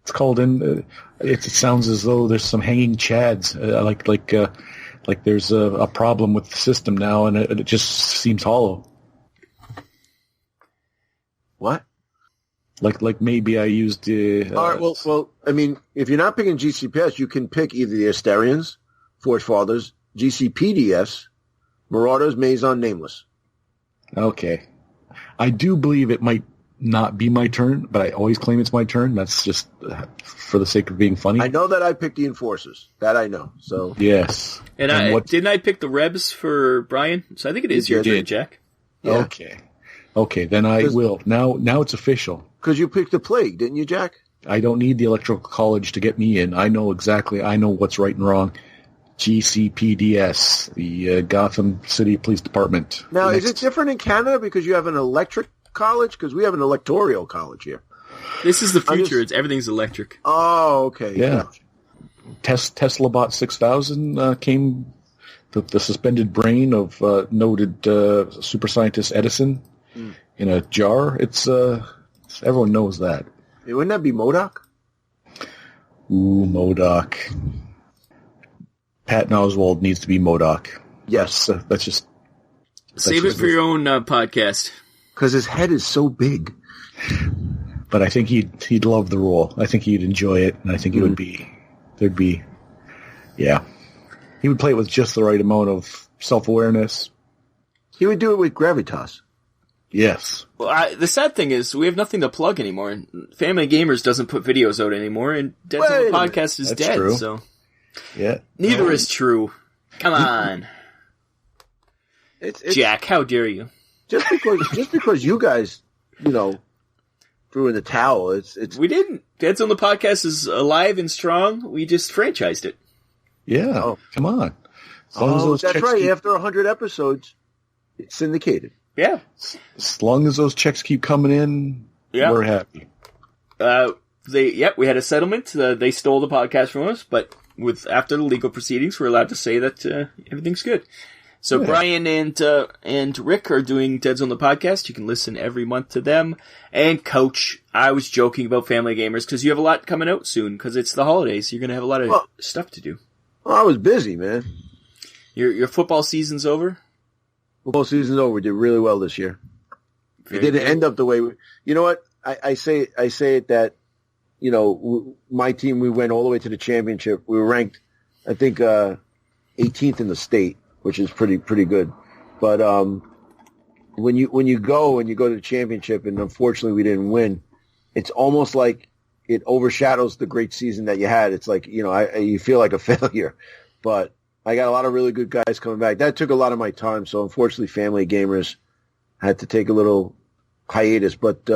It's called in. It sounds as though there's some hanging chads. Like there's a problem with the system now, and it just seems hollow. What? Like maybe I used. All right. Well, I mean, if you're not picking GCPS, you can pick either the Asterians, Forge Fathers, GCPDS, Marauders, Mazon, Nameless. Okay. I do believe it might not be my turn, but I always claim it's my turn. That's just for the sake of being funny. I know that I picked the Enforcers. That I know. So yes. And didn't I pick the Rebs for Brian? So I think it is your turn, Jack. Yeah. Okay. Then I will. Now it's official. Because you picked the Plague, didn't you, Jack? I don't need the Electoral College to get me in. I know what's right and wrong. GCPDS, the Gotham City Police Department. Now, is it different in Canada because you have an electric college? Because we have an electoral college here. This is the future. Everything's electric. Oh, okay. Yeah. Tesla Bot 6000 came, the suspended brain of noted super scientist Edison in a jar. It's everyone knows that. Hey, wouldn't that be MODOK? Ooh, MODOK. Patton Oswalt needs to be MODOK. Yes. That's just... Save it for your own podcast. Because his head is so big. But I think he'd love the role. I think he'd enjoy it, and I think he would be... Yeah. He would play it with just the right amount of self-awareness. He would do it with gravitas. Yes. Well, the sad thing is we have nothing to plug anymore. Family Gamers doesn't put videos out anymore, and Deadzone the Podcast is dead. True. So yeah, neither is true. Come on, it's Jack. How dare you? Just because you guys, threw in the towel. It's we didn't. Deadzone the Podcast is alive and strong. We just franchised it. Yeah. Come on. That's right. After 100 episodes, it's syndicated. Yeah. As long as those checks keep coming in, we're happy. We had a settlement. They stole the podcast from us, but after the legal proceedings, we're allowed to say that everything's good. So Brian and Rick are doing Deadzone the Podcast. You can listen every month to them. And Coach, I was joking about Family Gamers because you have a lot coming out soon because it's the holidays. You're going to have a lot of stuff to do. Well, I was busy, man. Your football season's over? Football season's over. We did really well this year. It didn't end up the way you know what? I say it that, you know, my team, we went all the way to the championship. We were ranked, I think, 18th in the state, which is pretty good. But when you go to the championship, and unfortunately we didn't win, it's almost like it overshadows the great season that you had. It's like, you know, you feel like a failure. But I got a lot of really good guys coming back. That took a lot of my time, so unfortunately Family Gamers had to take a little hiatus. But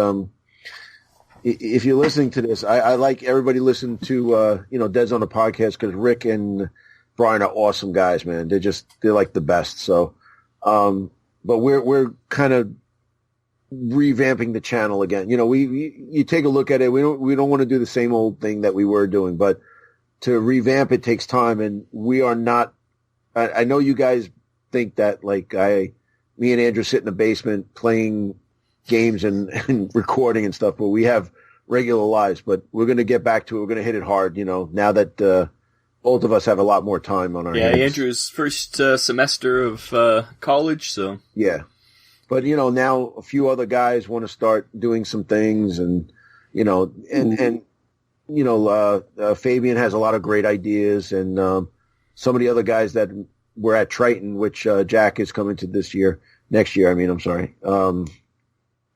if you're listening to this, I like everybody listen to Deadzone the Podcast because Rick and Brian are awesome guys, man. They're like the best. So, but we're kind of revamping the channel again. You know, you take a look at it. We don't want to do the same old thing that we were doing, but to revamp it takes time, and we are not. I know you guys think that like me and Andrew sit in the basement playing games and recording and stuff, but we have regular lives. But we're going to get back to it. We're going to hit it hard. You know, now that both of us have a lot more time on our hands. Yeah, Andrew's first semester of college, so yeah. But you know, now a few other guys want to start doing some things, and you know, and you know, Fabian has a lot of great ideas, and some of the other guys that were at Triton, which Jack is coming to next year. I mean, I'm sorry.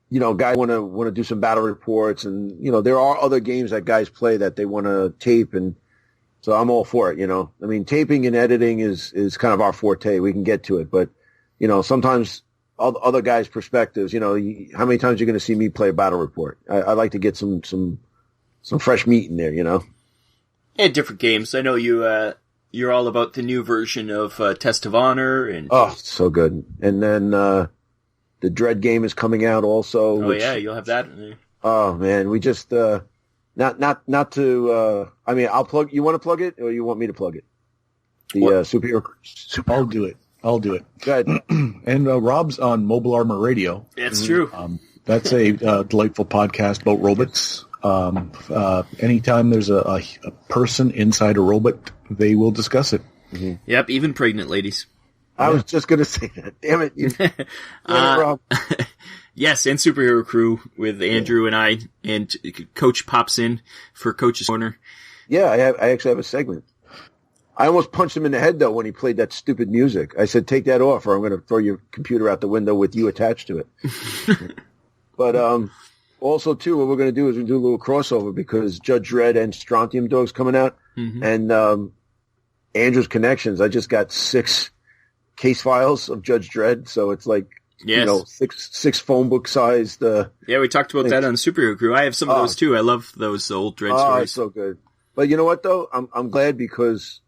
You know, guys want to do some battle reports, and you know, there are other games that guys play that they want to tape, and so I'm all for it. You know, I mean, taping and editing is kind of our forte. We can get to it, but you know, sometimes other guys' perspectives. You know, how many times are you going to see me play a battle report? I like to get some fresh meat in there. You know, and different games. I know you're all about the new version of Test of Honor, and so good. And then the Dread game is coming out also. Oh yeah, you'll have that in there. Oh man, we just not to. I mean, I'll plug. You want to plug it, or you want me to plug it? The superhero. I'll do it. Go ahead. And Rob's on Mobile Armor Radio. That's true. That's a delightful podcast about robots. Anytime there's a person inside a robot, they will discuss it. Mm-hmm. Yep, even pregnant ladies. I was just going to say that. Damn it. Rob. Yes, and Superhero Crew with Andrew and I, and Coach pops in for Coach's Corner. Yeah, I actually have a segment. I almost punched him in the head, though, when he played that stupid music. I said, take that off, or I'm going to throw your computer out the window with you attached to it. But also, too, what we're going to do is do a little crossover because Judge Dredd and Strontium Dog's coming out. Mm-hmm. And Andrew's Connections, I just got 6 case files of Judge Dredd, so it's like, yes. You know, six phone book sized. Yeah, we talked about that on Superhero Crew. I have some of those, too. I love those old Dredd stories. It's so good. But you know what, though? I'm glad because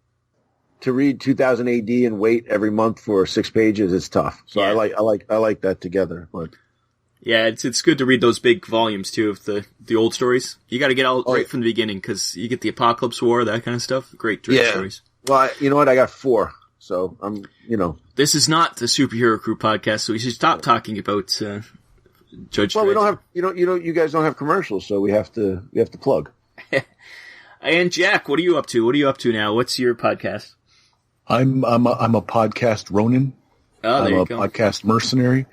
to read 2000 AD and wait every month for 6 pages is tough. So yeah. I like that together. But yeah, it's good to read those big volumes too of the old stories. You got to get all right from the beginning because you get the Apocalypse War, that kind of stuff. Great stories. Well, you know what? I got 4, so I'm This is not the Superhero Crew podcast, so we should stop talking about Judge. Well, Dredd. we don't have you guys don't have commercials, so we have to plug. And Jack, what are you up to? What are you up to now? What's your podcast? I'm a podcast Ronin. Oh, there you go. I'm a podcast mercenary.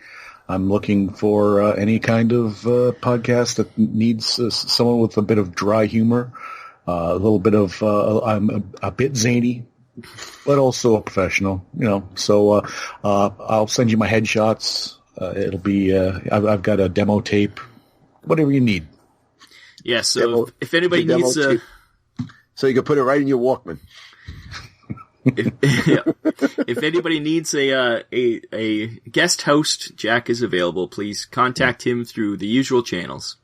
I'm looking for any kind of podcast that needs someone with a bit of dry humor, a little bit of. I'm a bit zany, but also a professional. You know, so I'll send you my headshots. It'll be. I've got a demo tape, whatever you need. Yeah. So if anybody needs, so you can put it right in your Walkman. If anybody needs a guest host, Jack is available. Please contact him through the usual channels.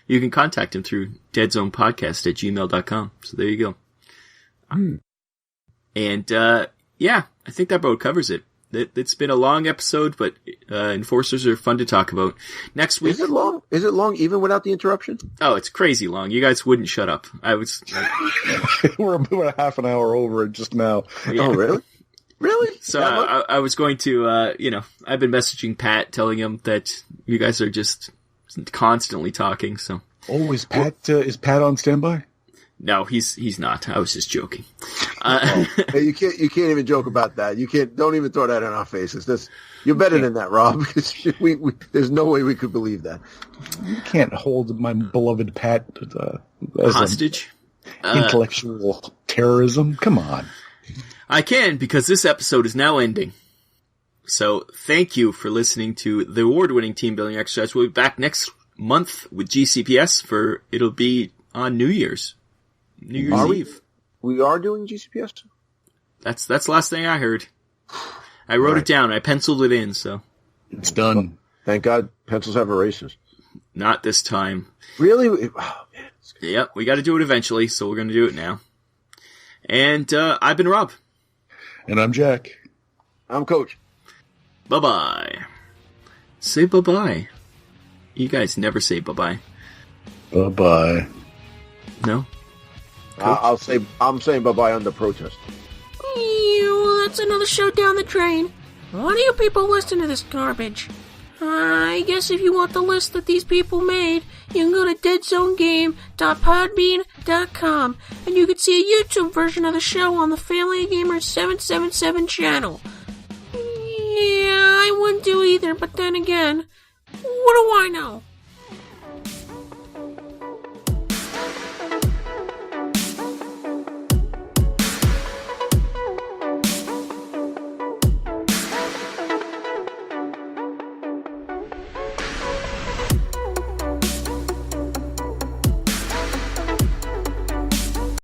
You can contact him through deadzonepodcast@gmail.com. So there you go. And Yeah, I think that about covers it. It's been a long episode, but enforcers are fun to talk about. Next week... Is it long? Is it long even without the interruption? Oh, it's crazy long. You guys wouldn't shut up. I was... We're about a half an hour over it just now. Yeah. Oh, really? Really? So I was going to, I've been messaging Pat, telling him that you guys are just constantly talking, so... Oh, is Pat on standby? No, he's not. I was just joking. Hey, you can't even joke about that. Don't even throw that in our faces. You're better than that, Rob, because there's no way we could believe that. You can't hold my beloved Pat as hostage. Intellectual terrorism. Come on. I can, because this episode is now ending. So thank you for listening to the award-winning team building exercise. We'll be back next month with GCPS it'll be on New Year's Eve. We are doing GCPS? That's the last thing I heard. I wrote it down. I penciled it in, so. It's done. Thank God pencils have erasers. Not this time. Really? Oh, man. Yep, we gotta do it eventually, so we're gonna do it now. And, I've been Rob. And I'm Jack. I'm Coach. Bye-bye. Say bye-bye. You guys never say bye-bye. Bye-bye. No? I'm saying bye-bye under protest. That's another show down the drain. Why do you people listen to this garbage? I guess if you want the list that these people made, you can go to deadzonegame.podbean.com and you can see a YouTube version of the show on the Family Gamer 777 channel. Yeah, I wouldn't do either, but then again, what do I know?